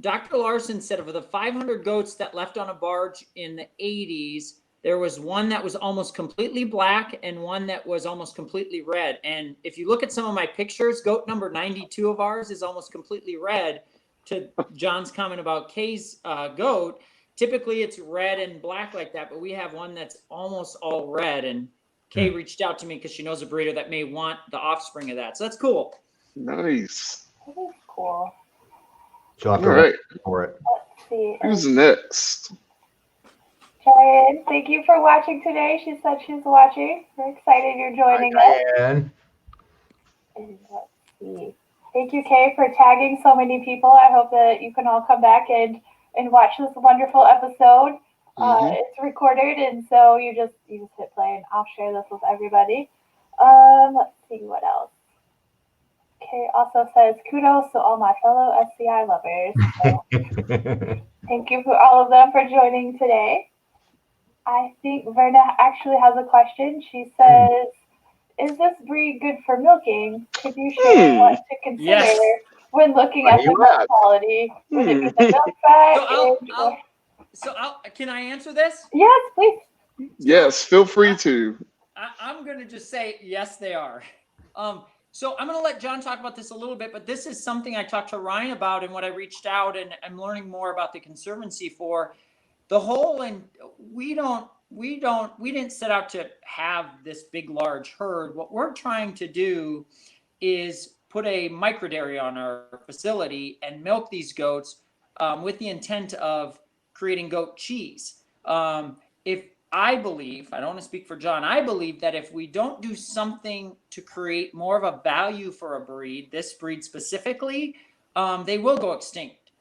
Dr. Larson said of the 500 goats that left on a barge in the 80s, there was one that was almost completely black and one that was almost completely red. And if you look at some of my pictures, goat number 92 of ours is almost completely red. To John's comment about Kay's goat, typically it's red and black like that, but we have one that's almost all red. And Kay reached out to me because she knows a breeder that may want the offspring of that. So that's cool. Nice. That is cool. She'll have to for it. Let's see. Who's next? Cheyenne, thank you for watching today. She said she's watching. We're excited you're joining us. And let's see. Thank you, Kay, for tagging so many people. I hope that you can all come back and watch this wonderful episode. It's recorded, and so you just hit play, and I'll share this with everybody. Let's see what else. Kay also says, kudos to all my fellow SCI lovers. So, thank you for all of them for joining today. I think Verna actually has a question. She says, is this breed good for milking? Could you share what to consider when looking at the milk quality? Would it be the milk fat? Can I answer this? Yes, please. Yes, feel free to. I'm going to just say, yes, they are. So I'm going to let John talk about this a little bit, but this is something I talked to Ryan about and what I reached out and I'm learning more about the Conservancy for. The whole, and we didn't set out to have this big, large herd. What we're trying to do is put a microdairy on our facility and milk these goats with the intent of creating goat cheese. I believe, I don't want to speak for John, I believe that if we don't do something to create more of a value for a breed, this breed specifically, they will go extinct.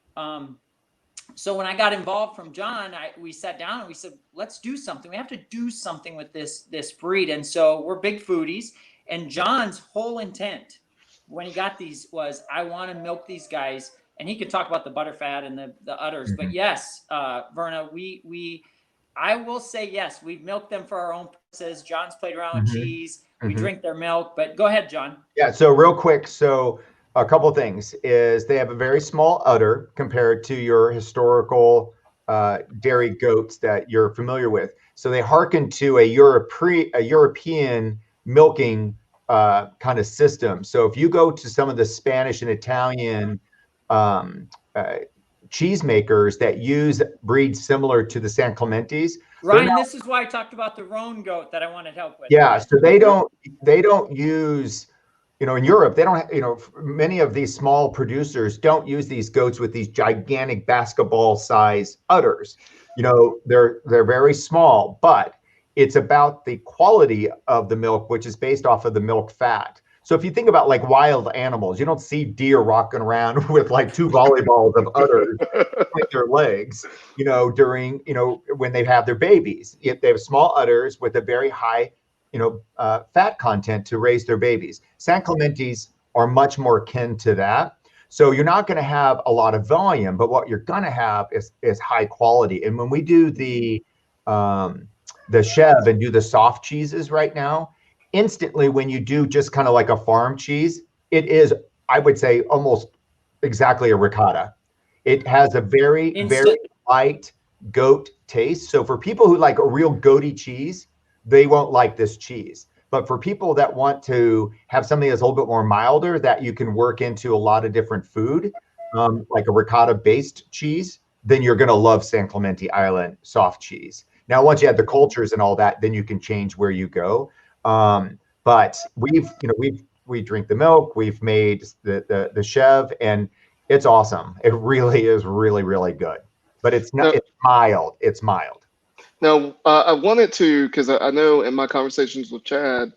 So when I got involved from John, we sat down and we said, let's do something. We have to do something with this breed. And so we're big foodies. And John's whole intent when he got these was, I want to milk these guys and he could talk about the butterfat and the udders. But yes, Verna, I will say yes, we've milked them for our own purposes. John's played around with cheese. We drink their milk. But go ahead, John. Yeah. So real quick, so a couple of things is they have a very small udder compared to your historical dairy goats that you're familiar with. So they hearken to a European milking kind of system. So if you go to some of the Spanish and Italian cheesemakers that use breeds similar to the San Clementes. Ryan, this is why I talked about the roan goat that I wanted help with. Yeah, so they don't use, in Europe, they don't, many of these small producers don't use these goats with these gigantic basketball size udders. They're very small, but it's about the quality of the milk, which is based off of the milk fat. So if you think about like wild animals, you don't see deer rocking around with like 2 volleyballs of udders with their legs, during, when they have their babies. They have small udders with a very high, fat content to raise their babies. San Clementes are much more akin to that. So you're not going to have a lot of volume, but what you're going to have is high quality. And when we do the Chev and do the soft cheeses right now, instantly when you do just kind of like a farm cheese, it is, I would say, almost exactly a ricotta. It has a very light goat taste. So for people who like a real goaty cheese, they won't like this cheese. But for people that want to have something that's a little bit more milder, that you can work into a lot of different food, like a ricotta-based cheese, then you're going to love San Clemente Island soft cheese. Now, once you have the cultures and all that, then you can change where you go. But we drink the milk, we've made the Chev, and it's awesome. It really is really, really good. But it's not, it's mild. It's mild. Now, I wanted to, because I know in my conversations with Chad,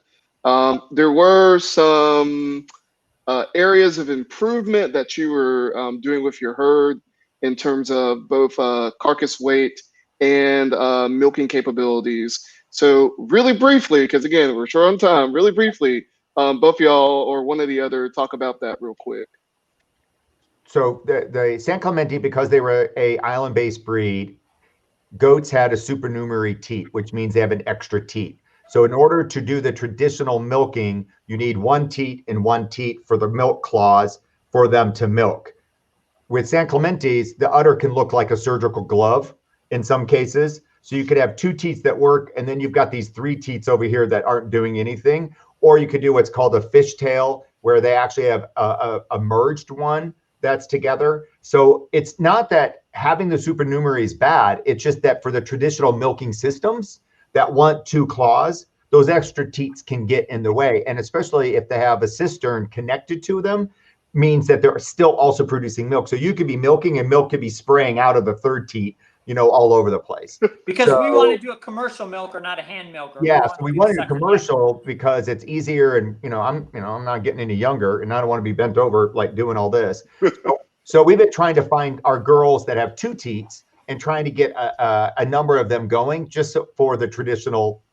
there were some areas of improvement that you were doing with your herd in terms of both carcass weight and milking capabilities. So really briefly, because again, we're short on time, really briefly, both of y'all or one or the other, talk about that real quick. So the San Clemente, because they were a island-based breed, goats had a supernumerary teat, which means they have an extra teat. So in order to do the traditional milking, you need 1 teat and 1 teat for the milk claws for them to milk. With San Clementes, the udder can look like a surgical glove in some cases. So you could have 2 teats that work, and then you've got these 3 teats over here that aren't doing anything. Or you could do what's called a fishtail, where they actually have a merged one that's together. So it's not that having the supernumerary is bad. It's just that for the traditional milking systems that want 2 claws, those extra teats can get in the way. And especially if they have a cistern connected to them, means that they're still also producing milk. So you could be milking and milk could be spraying out of the 3rd teat, all over the place. Because we want to do a commercial milker, not a hand milker. Yeah, so we want to do commercial because it's easier, and I'm not getting any younger, and I don't want to be bent over like doing all this. So we've been trying to find our girls that have 2 teats and trying to get a number of them going just for the traditional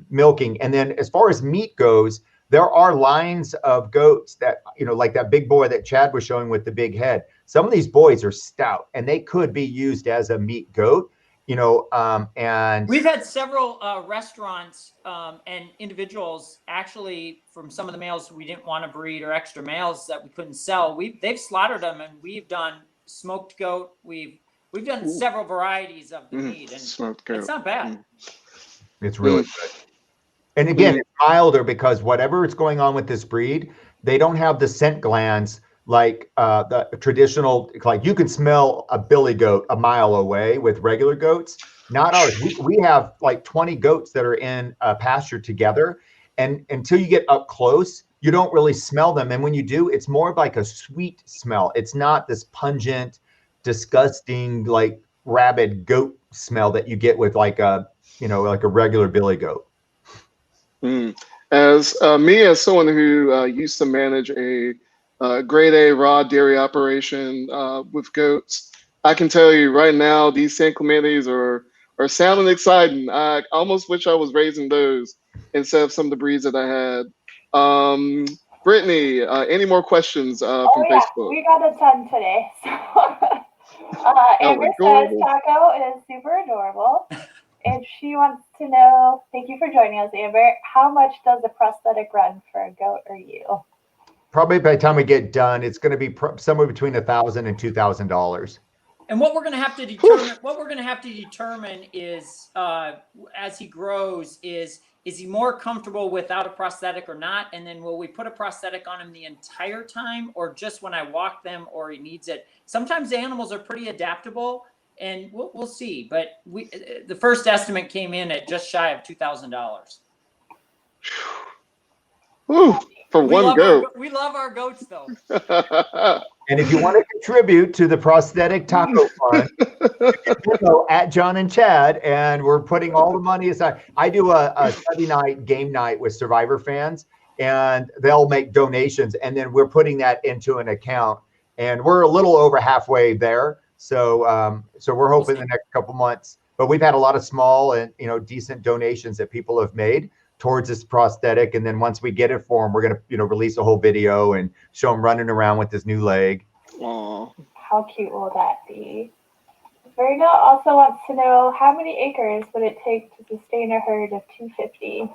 milking. And then as far as meat goes, there are lines of goats that, like that big boy that Chad was showing with the big head. Some of these boys are stout and they could be used as a meat goat, and we've had several restaurants and individuals actually, from some of the males we didn't want to breed or extra males that we couldn't sell. They've slaughtered them, and we've done smoked goat. We've done several varieties of the meat, and smoked goat. It's not bad. It's really good. And again, it's milder because whatever is going on with this breed, they don't have the scent glands like the traditional, like you can smell a billy goat a mile away with regular goats. Not ours. We have like 20 goats that are in a pasture together. And until you get up close, you don't really smell them. And when you do, it's more of like a sweet smell. It's not this pungent, disgusting, like rabid goat smell that you get with like a regular billy goat. As someone who used to manage a grade A raw dairy operation with goats, I can tell you right now, these San Clementes are sounding exciting. I almost wish I was raising those instead of some of the breeds that I had. Brittany, any more questions from yeah, Facebook? we got a ton today. So, Amber says Taco is super adorable. And she wants to know, thank you for joining us, Amber, how much does a prosthetic run for a goat or ewe? Probably by the time we get done, it's going to be somewhere between $1,000 and $2,000. And what we're going to have to determine, is, as he grows, is he more comfortable without a prosthetic or not? And then will we put a prosthetic on him the entire time, or just when I walk them, or he needs it? Sometimes animals are pretty adaptable, and we'll see. But the first estimate came in at just shy of $2,000. For one goat. We love our goats, though. And if you want to contribute to the prosthetic taco fund, you can go at John and Chad, and we're putting all the money aside. I do a Sunday night game night with Survivor fans, and they'll make donations, and then we're putting that into an account, and we're a little over halfway there. So, so we're hoping the next couple months. But we've had a lot of small and decent donations that people have made towards this prosthetic, and then once we get it for him, we're gonna release a whole video and show him running around with his new leg. Aww. How cute will that be? Verna also wants to know, how many acres would it take to sustain a herd of 250?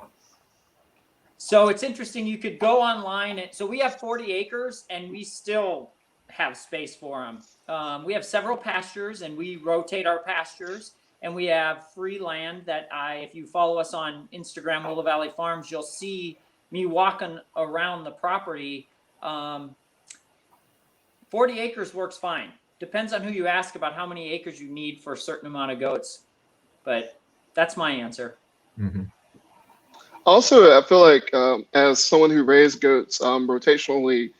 So it's interesting. You could go online, and so we have 40 acres, and we still have space for them. We have several pastures, and we rotate our pastures. And we have free land that if you follow us on Instagram, Willow Valley Farms, you'll see me walking around the property. 40 acres works fine. Depends on who you ask about how many acres you need for a certain amount of goats. But that's my answer. Mm-hmm. Also, I feel like as someone who raised goats rotationally,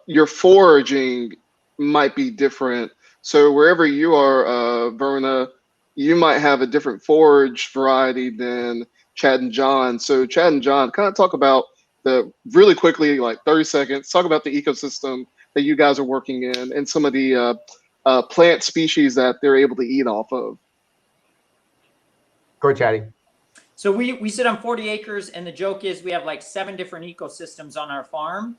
your foraging might be different. So wherever you are, Verna, you might have a different forage variety than Chad and John. So Chad and John, kind of talk about really quickly, like 30 seconds, talk about the ecosystem that you guys are working in and some of the plant species that they're able to eat off of. Go ahead, Chatty. So we sit on 40 acres, and the joke is we have like 7 different ecosystems on our farm.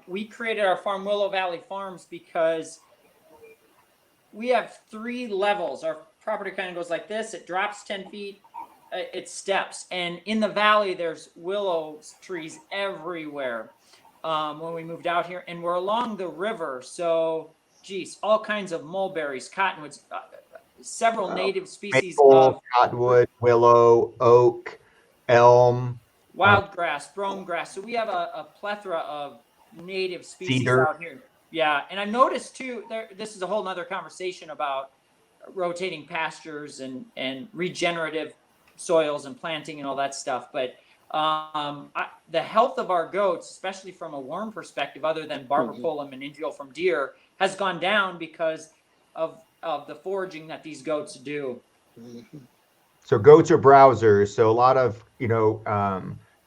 We created our farm Willow Valley Farms because we have 3 levels. Our property kind of goes like this. It drops 10 feet. It steps. And in the valley, there's willow trees everywhere when we moved out here. And we're along the river. So, geez, all kinds of mulberries, cottonwoods, several native species of cottonwood, willow, oak, elm, wild grass, brome grass. So we have a plethora of native species cedar out here. Yeah. And I noticed, too, this is a whole nother conversation about rotating pastures and regenerative soils and planting and all that stuff. But the health of our goats, especially from a worm perspective, other than barbaculum and meningeal from deer, has gone down because of the foraging that these goats do. So goats are browsers. So a lot of,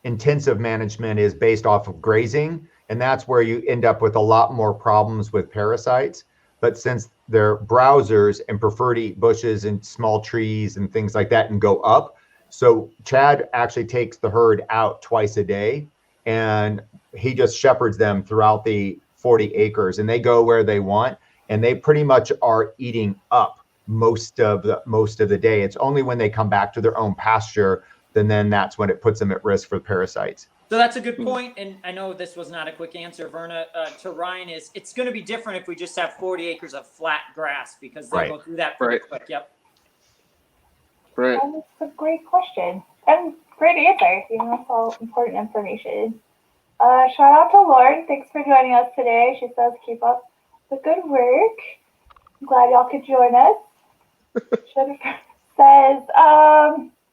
intensive management is based off of grazing. And that's where you end up with a lot more problems with parasites. But since they're browsers and prefer to eat bushes and small trees and things like that and go up. So Chad actually takes the herd out twice a day, and he just shepherds them throughout the 40 acres, and they go where they want, and they pretty much are eating up most of the day. It's only when they come back to their own pasture, then that's when it puts them at risk for parasites. So that's a good point, and I know this was not a quick answer, Verna, to Ryan. It's going to be different if we just have 40 acres of flat grass, because they'll go through that pretty quick. Yep. Right. That's a great question and great answer. That's all important information. Shout out to Lauren. Thanks for joining us today. She says, keep up the good work. I'm glad y'all could join us. Jennifer says,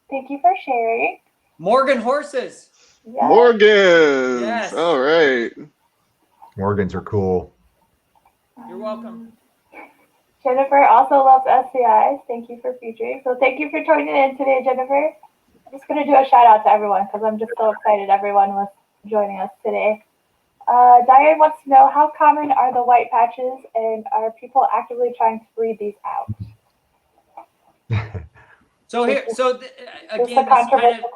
thank you for sharing. Morgan horses. Yes. Morgan. Yes. All right. Morgans are cool. You're welcome. Jennifer also loves SCIs. Thank you for featuring. So thank you for joining in today, Jennifer. I'm just going to do a shout out to everyone because I'm just so excited everyone was joining us today. Diane wants to know, how common are the white patches, and are people actively trying to breed these out? So here, so again,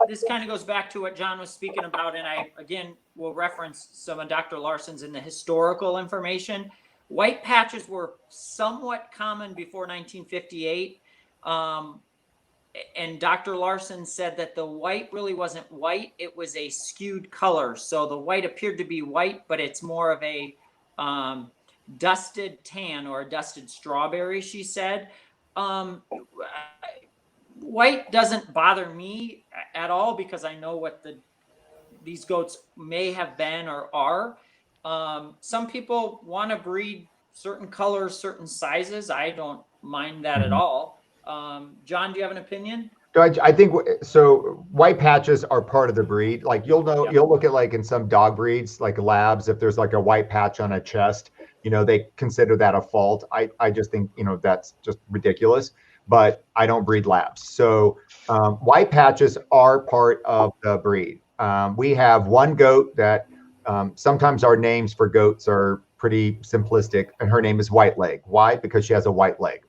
this kind of goes back to what John was speaking about, and I again will reference some of Dr. Larson's in the historical information. White patches were somewhat common before 1958, and Dr. Larson said that the white really wasn't white; it was a skewed color. So the white appeared to be white, but it's more of a dusted tan or a dusted strawberry. She said. White doesn't bother me at all because I know what these goats may have been or are. Some people want to breed certain colors, certain sizes. I don't mind that at all. John, do you have an opinion? I think so. White patches are part of the breed. Like you'll look at like in some dog breeds, like labs, if there's like a white patch on a chest, they consider that a fault. I just think, that's just ridiculous. But I don't breed labs. So white patches are part of the breed. We have one goat that sometimes our names for goats are pretty simplistic, and her name is White Leg. Why? Because she has a white leg.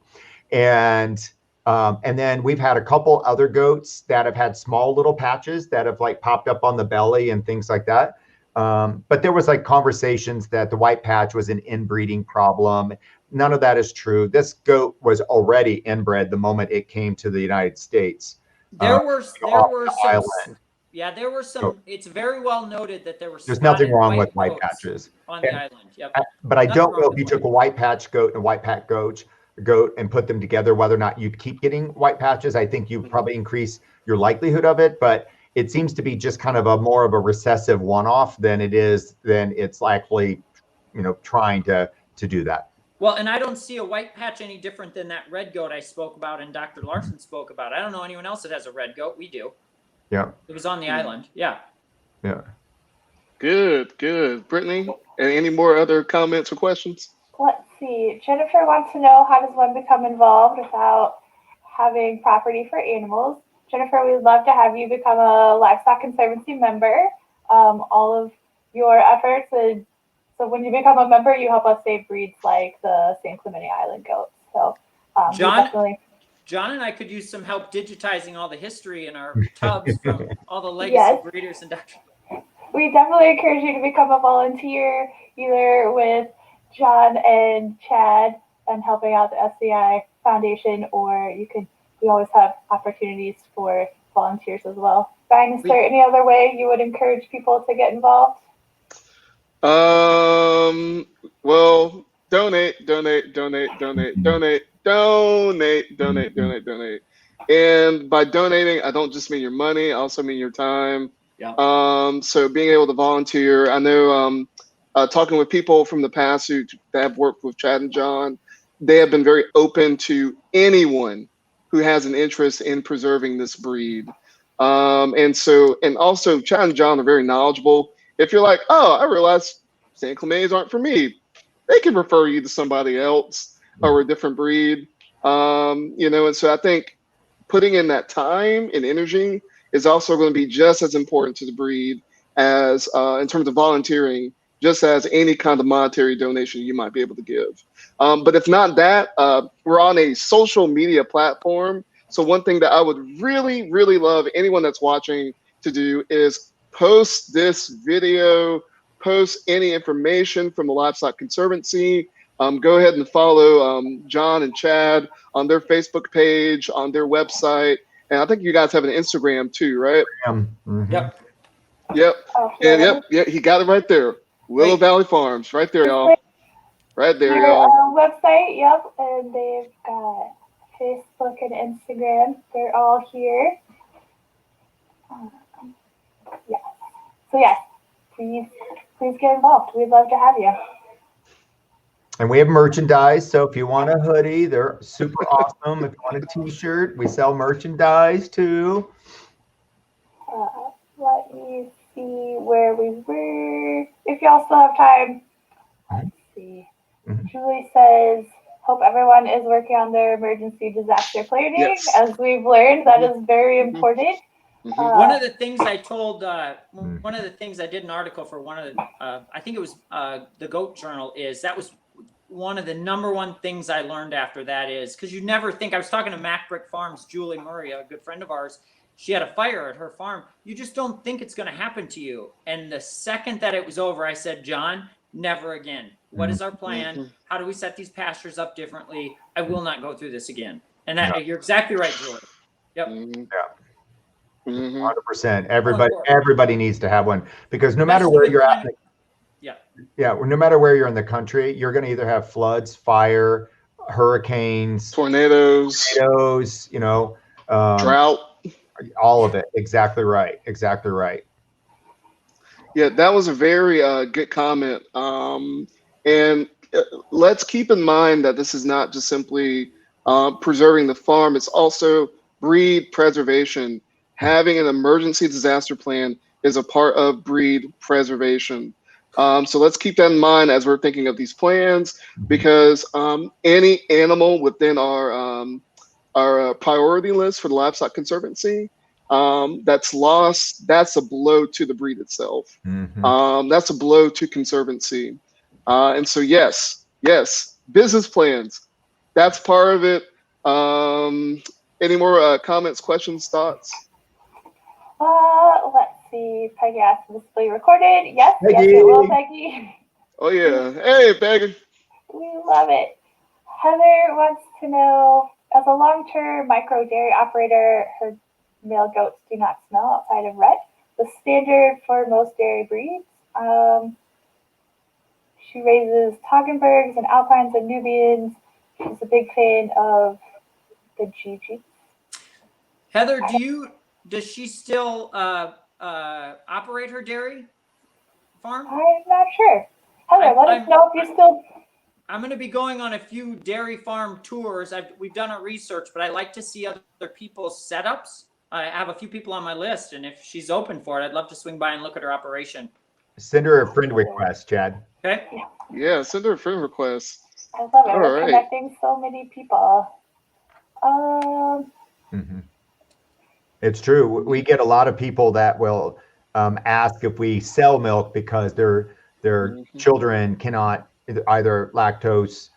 And then we've had a couple other goats that have had small little patches that have like popped up on the belly and things like that. But there was like conversations that the white patch was an inbreeding problem. None of that is true. This goat was already inbred the moment it came to the United States. There were some. Yeah, there were some. It's very well noted that there were. There's nothing wrong with white patches on the island. Yep. But I don't know if you took a white patch goat and a white patch goat and put them together, whether or not you'd keep getting white patches. I think you probably increase your likelihood of it, but it seems to be just kind of a more of a recessive one-off than it's likely, trying to do that. Well, and I don't see a white patch any different than that red goat I spoke about and Dr. Larson spoke about. I don't know anyone else that has a red goat. We do. Yeah. It was on the island. Yeah. Yeah. Good. Brittany, any more other comments or questions? Let's see. Jennifer wants to know, how does one become involved without having property for animals? Jennifer, we'd love to have you become a Livestock Conservancy member. All of your efforts, and so when you become a member, you help us save breeds like the San Clemente Island goats. So John and I could use some help digitizing all the history in our tubs from all the legacy breeders and doctors. We definitely encourage you to become a volunteer, either with John and Chad and helping out the SCI Foundation, or we always have opportunities for volunteers as well. Rhyne, is there any other way you would encourage people to get involved? Well, donate. And by donating, I don't just mean your money, I also mean your time. Yeah. So being able to volunteer, I know talking with people from the past that have worked with Chad and John, they have been very open to anyone who has an interest in preserving this breed. And also Chad and John are very knowledgeable. If you're like, oh, I realize San Clementes aren't for me, they can refer you to somebody else or a different breed. And so I think putting in that time and energy is also going to be just as important to the breed as in terms of volunteering, just as any kind of monetary donation you might be able to give. But if not that, we're on a social media platform. So one thing that I would really, really love anyone that's watching to do is post this video, post any information from the Livestock Conservancy. Go ahead and follow John and Chad on their Facebook page, on their website. And I think you guys have an Instagram too, right? Mm-hmm. Yep. And he got it right there. Willow Valley Farms, right there, y'all. Right there, y'all. Website, and they've got Facebook and Instagram. They're all here. So yes, please get involved. We'd love to have you. And we have merchandise. So if you want a hoodie, they're super awesome. If you want a t-shirt, we sell merchandise too. Let me see where we were. If y'all still have time, let's see. Julie says, hope everyone is working on their emergency disaster planning. Yes. As we've learned, that is very important. One of the things I told, one of the things I did an article for one of the, I think it was the Goat Journal, is that was one of the number one things I learned after that is, because you never think, I was talking to Mac Brick Farms, Julie Murray, a good friend of ours. She had a fire at her farm. You just don't think it's going to happen to you. And the second that it was over, I said, John, never again. What is our plan? How do we set these pastures up differently? I will not go through this again. And that, you're exactly right, Julie. Yep. Yeah. 100%. Everybody needs to have one, because no matter Especially where with you're at, climate- no matter where you're in the country, you're going to either have floods, fire, hurricanes, tornadoes, drought, all of it. Exactly right. Exactly right. Yeah, that was a very good comment. And let's keep in mind that this is not just simply preserving the farm, it's also breed preservation. Having an emergency disaster plan is a part of breed preservation. So let's keep that in mind as we're thinking of these plans, because any animal within our priority list for the Livestock Conservancy that's lost, that's a blow to the breed itself. That's a blow to Conservancy. And so, yes, business plans, that's part of it. Any more comments, questions, thoughts? Let's see. Peggy asked, "This will be recorded?" Yes, Peggy. yes, it will, Peggy. Oh yeah. Hey, Peggy. We love it. Heather wants to know, as a long-term micro dairy operator, her male goats do not smell outside of red, the standard for most dairy breeds. She raises Toggenburgs and Alpines and Nubians. She's a big fan of the GG. Heather, does she still operate her dairy farm? I'm not sure. Heather, let us know if you still. I'm going to be going on a few dairy farm tours. We've done our research, but I like to see other people's setups. I have a few people on my list, and if she's open for it, I'd love to swing by and look at her operation. Send her a friend request, Chad. Okay. Yeah, send her a friend request. I love it. All We're right. connecting so many people. It's true. We get a lot of people that will ask if we sell milk because their children cannot either lactose,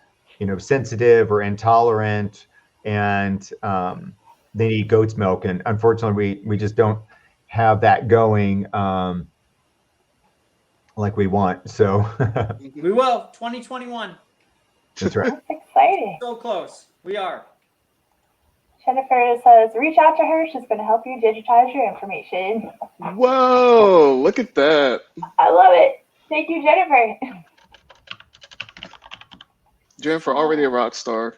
sensitive or intolerant, and they need goat's milk. And unfortunately, we just don't have that going like we want. So we will. 2021. That's right. That's exciting. So close. We are. Jennifer says, reach out to her. She's going to help you digitize your information. Whoa, look at that. I love it. Thank you, Jennifer. Jennifer, already a rock star.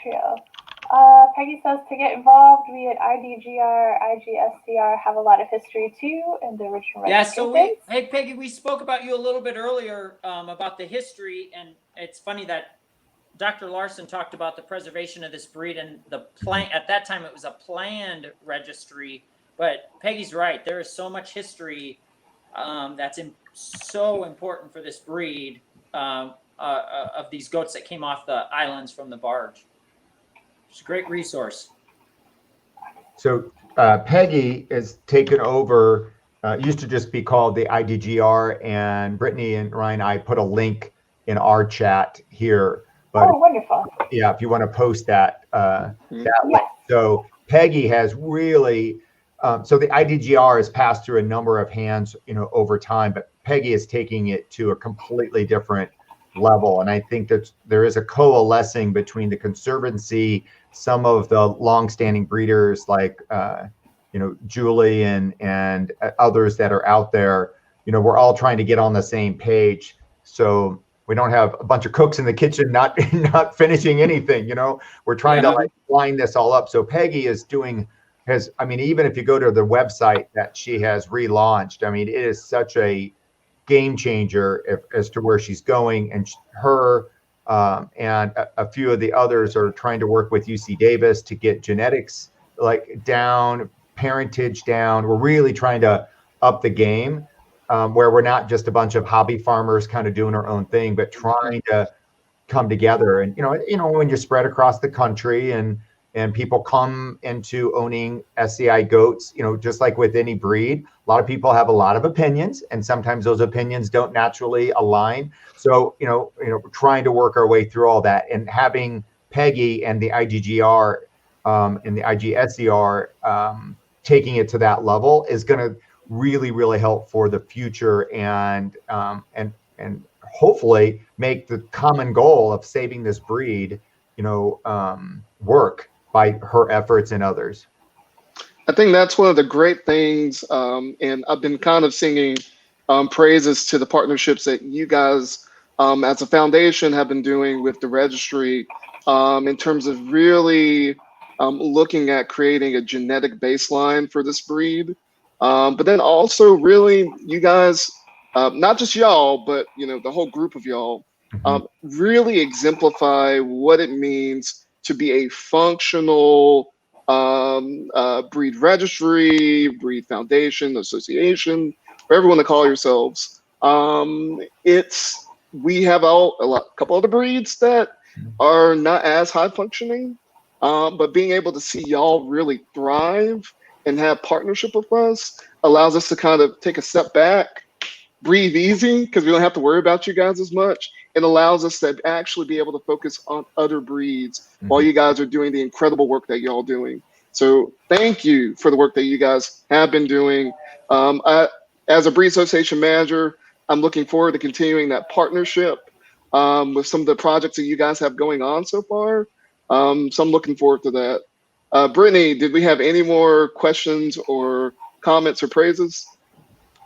True. Peggy says, to get involved, we at IDGR, IGSCR have a lot of history too, and the original hey Peggy, we spoke about you a little bit earlier about the history, and it's funny that Dr. Larson talked about the preservation of this breed and the plan. At that time, it was a planned registry, but Peggy's right. There is so much history that's so important for this breed of these goats that came off the islands from the barge. It's a great resource. So Peggy has taken over, used to just be called the IDGR, and Brittany and Rhyne, I put a link in our chat here. But, wonderful. Yeah, if you want to post that, link. So Peggy has really, so the IDGR has passed through a number of hands, over time, but Peggy is taking it to a completely different level. And I think that there is a coalescing between the Conservancy, some of the longstanding breeders like, Julie and others that are out there. We're all trying to get on the same page. So we don't have a bunch of cooks in the kitchen not finishing anything. We're trying to line this all up. So Peggy even if you go to the website that she has relaunched, it is such a game changer as to where she's going. And her and a few of the others are trying to work with UC Davis to get genetics down, parentage down. We're really trying to up the game. Where we're not just a bunch of hobby farmers kind of doing our own thing, but trying to come together. And, when you're spread across the country and, and people come into owning SCI goats, just like with any breed, a lot of people have a lot of opinions, and sometimes those opinions don't naturally align. So, trying to work our way through all that, and having Peggy and the IGGR and the IGSCR taking it to that level is going to really, really help for the future, and hopefully make the common goal of saving this breed, work by her efforts and others. I think that's one of the great things, and I've been kind of singing praises to the partnerships that you guys as a foundation have been doing with the registry in terms of really looking at creating a genetic baseline for this breed. But then also really you guys, not just y'all, but the whole group of y'all, really exemplify what it means to be a functional breed registry, breed foundation, association, whatever you want to call yourselves. We have a couple other breeds that are not as high functioning, but being able to see y'all really thrive and have partnership with us allows us to kind of take a step back, breathe easy, because we don't have to worry about you guys as much. It allows us to actually be able to focus on other breeds while you guys are doing the incredible work that y'all doing. So thank you for the work that you guys have been doing. As a breed association manager, I'm looking forward to continuing that partnership with some of the projects that you guys have going on so far. So I'm looking forward to that. Brittany, did we have any more questions or comments or praises?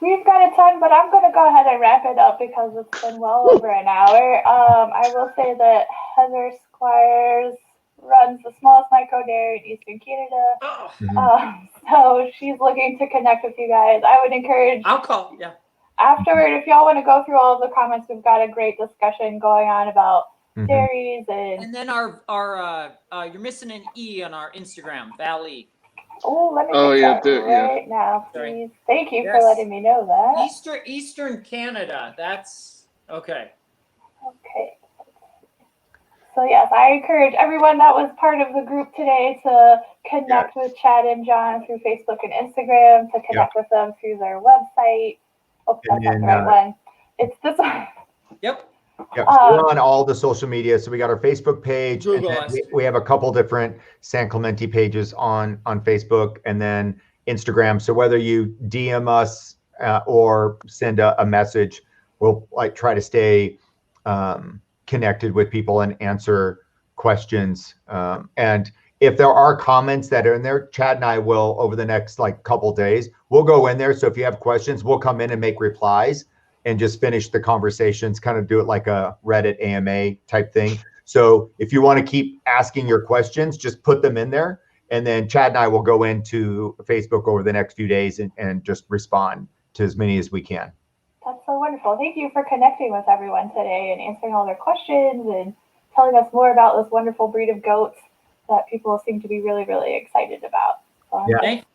We've got a ton, but I'm going to go ahead and wrap it up because it's been well over an hour. I will say that Heather Squires runs the smallest micro dairy in Eastern Canada. So she's looking to connect with you guys. I would encourage. I'll call. Yeah. Afterward, if y'all want to go through all of the comments, we've got a great discussion going on about dairies and then our you're missing an E on our Instagram, Valley. Oh, let me get that now, please. Sorry. Thank you for letting me know that. Eastern Canada. That's okay. Okay. So yes, I encourage everyone that was part of the group today to connect with Chad and John through Facebook and Instagram, to connect with them through their website. Oh, that's not the right one. It's this one. Yep. So we're on all the social media. So we got our Facebook page. Google and then we have a couple different San Clemente pages on Facebook, and then Instagram. So whether you DM us or send a message, we'll try to stay connected with people and answer questions. And if there are comments that are in there, Chad and I will, over the next couple days, we'll go in there. So if you have questions, we'll come in and make replies and just finish the conversations, kind of do it like a Reddit AMA type thing. So if you want to keep asking your questions, just put them in there. And then Chad and I will go into Facebook over the next few days and just respond to as many as we can. That's so wonderful. Thank you for connecting with everyone today and answering all their questions and telling us more about this wonderful breed of goats that people seem to be really, really excited about.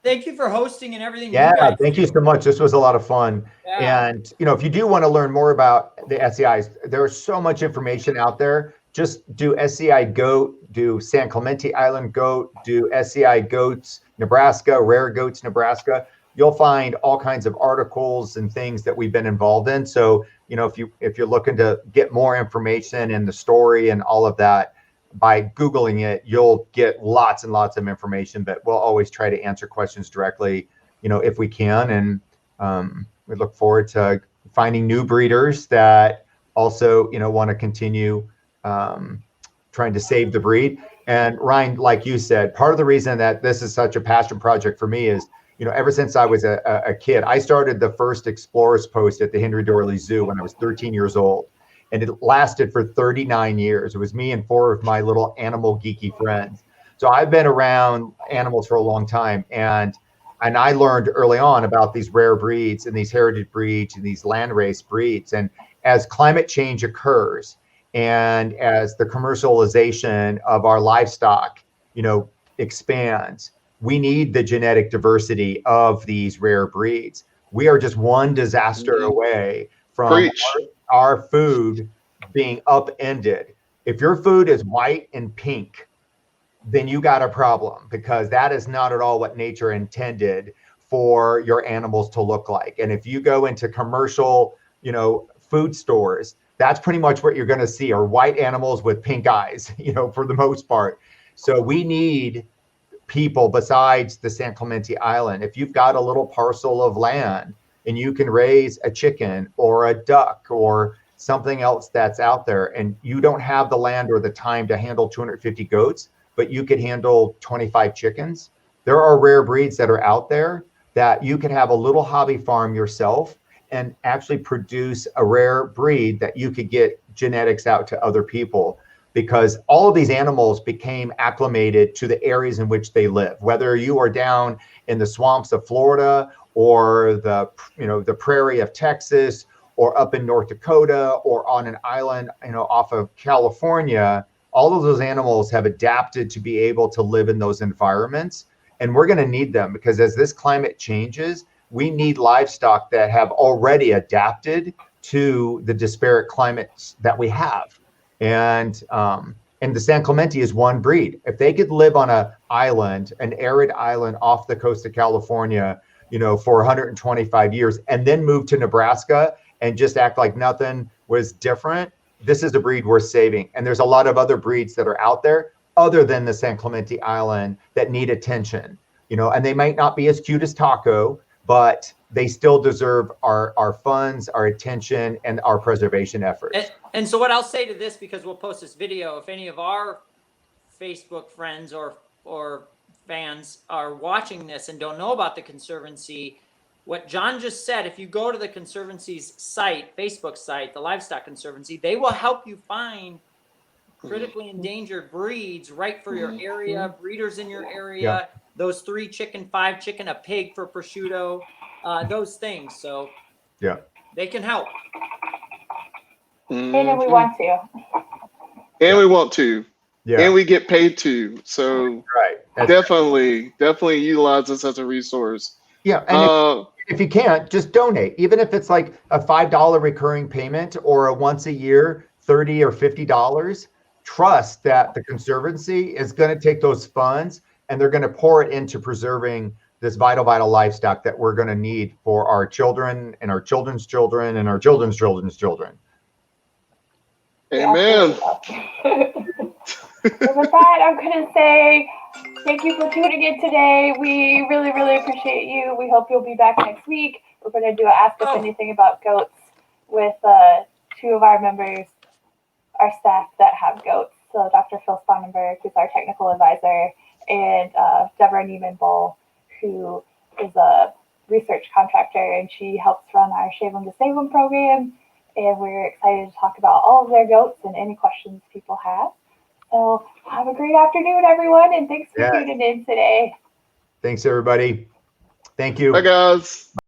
Thank you for hosting and everything. Yeah, thank you so much. This was a lot of fun. Yeah. And, if you do want to learn more about the SCIs, there's so much information out there. Just do SCI goat, do San Clemente Island goat, do SCI goats, Nebraska, rare goats, Nebraska. You'll find all kinds of articles and things that we've been involved in. So, if you're looking to get more information and the story and all of that, by Googling it, you'll get lots and lots of information, but we'll always try to answer questions directly, if we can. And we look forward to finding new breeders that also, want to continue trying to save the breed. And Rhyne, like you said, part of the reason that this is such a passion project for me is, ever since I was a kid, I started the first Explorers Post at the Henry Dorley Zoo when I was 13 years old. And it lasted for 39 years. It was me and 4 of my little animal geeky friends. So I've been around animals for a long time. And I learned early on about these rare breeds and these heritage breeds and these landrace breeds. And as climate change occurs and as the commercialization of our livestock, expands, we need the genetic diversity of these rare breeds. We are just one disaster away from our food being upended. If your food is white and pink, then you got a problem, because that is not at all what nature intended for your animals to look like. And if you go into commercial, food stores, that's pretty much what you're going to see, are white animals with pink eyes, for the most part. So we need people besides the San Clemente Island. If you've got a little parcel of land and you can raise a chicken or a duck or something else that's out there, and you don't have the land or the time to handle 250 goats, but you could handle 25 chickens, there are rare breeds that are out there that you could have a little hobby farm yourself and actually produce a rare breed that you could get genetics out to other people, because all of these animals became acclimated to the areas in which they live. Whether you are down in the swamps of Florida or the prairie of Texas or up in North Dakota or on an island, off of California, all of those animals have adapted to be able to live in those environments. And we're going to need them, because as this climate changes, we need livestock that have already adapted to the disparate climates that we have. And the San Clemente is one breed. If they could live on an arid island off the coast of California, for 125 years, and then move to Nebraska and just act like nothing was different, this is a breed worth saving. And there's a lot of other breeds that are out there other than the San Clemente Island that need attention, and they might not be as cute as Taco, but they still deserve our funds, our attention, and our preservation efforts. And so what I'll say to this, because we'll post this video, if any of our Facebook friends or fans are watching this and don't know about the Conservancy, what John just said, if you go to the Conservancy's site, Facebook site, the Livestock Conservancy, they will help you find critically endangered breeds right for your area, breeders in your area, those 3 chicken, 5 chicken, a pig for prosciutto, those things. So they can help. And we want to. And we want to. Yeah. And we get paid to. So definitely utilize this as a resource. Yeah. And if you can't, just donate. Even if it's like a $5 recurring payment or a once a year $30 or $50, trust that the Conservancy is going to take those funds and they're going to pour it into preserving this vital livestock that we're going to need for our children and our children's children and our children's children's children. Amen. So with that, I'm going to say thank you for tuning in today. We really, really appreciate you. We hope you'll be back next week. We're going to do an Ask Us Anything About Goats with 2 of our members, our staff that have goats. So Dr. Phil Spangenberg, who's our technical advisor, and Deborah Neiman-Bull, who is a research contractor, and she helps run our Shave 'em to Save 'em program. And we're excited to talk about all of their goats and any questions people have. So have a great afternoon, everyone, and thanks for tuning in today. Thanks, everybody. Thank you. Bye, guys.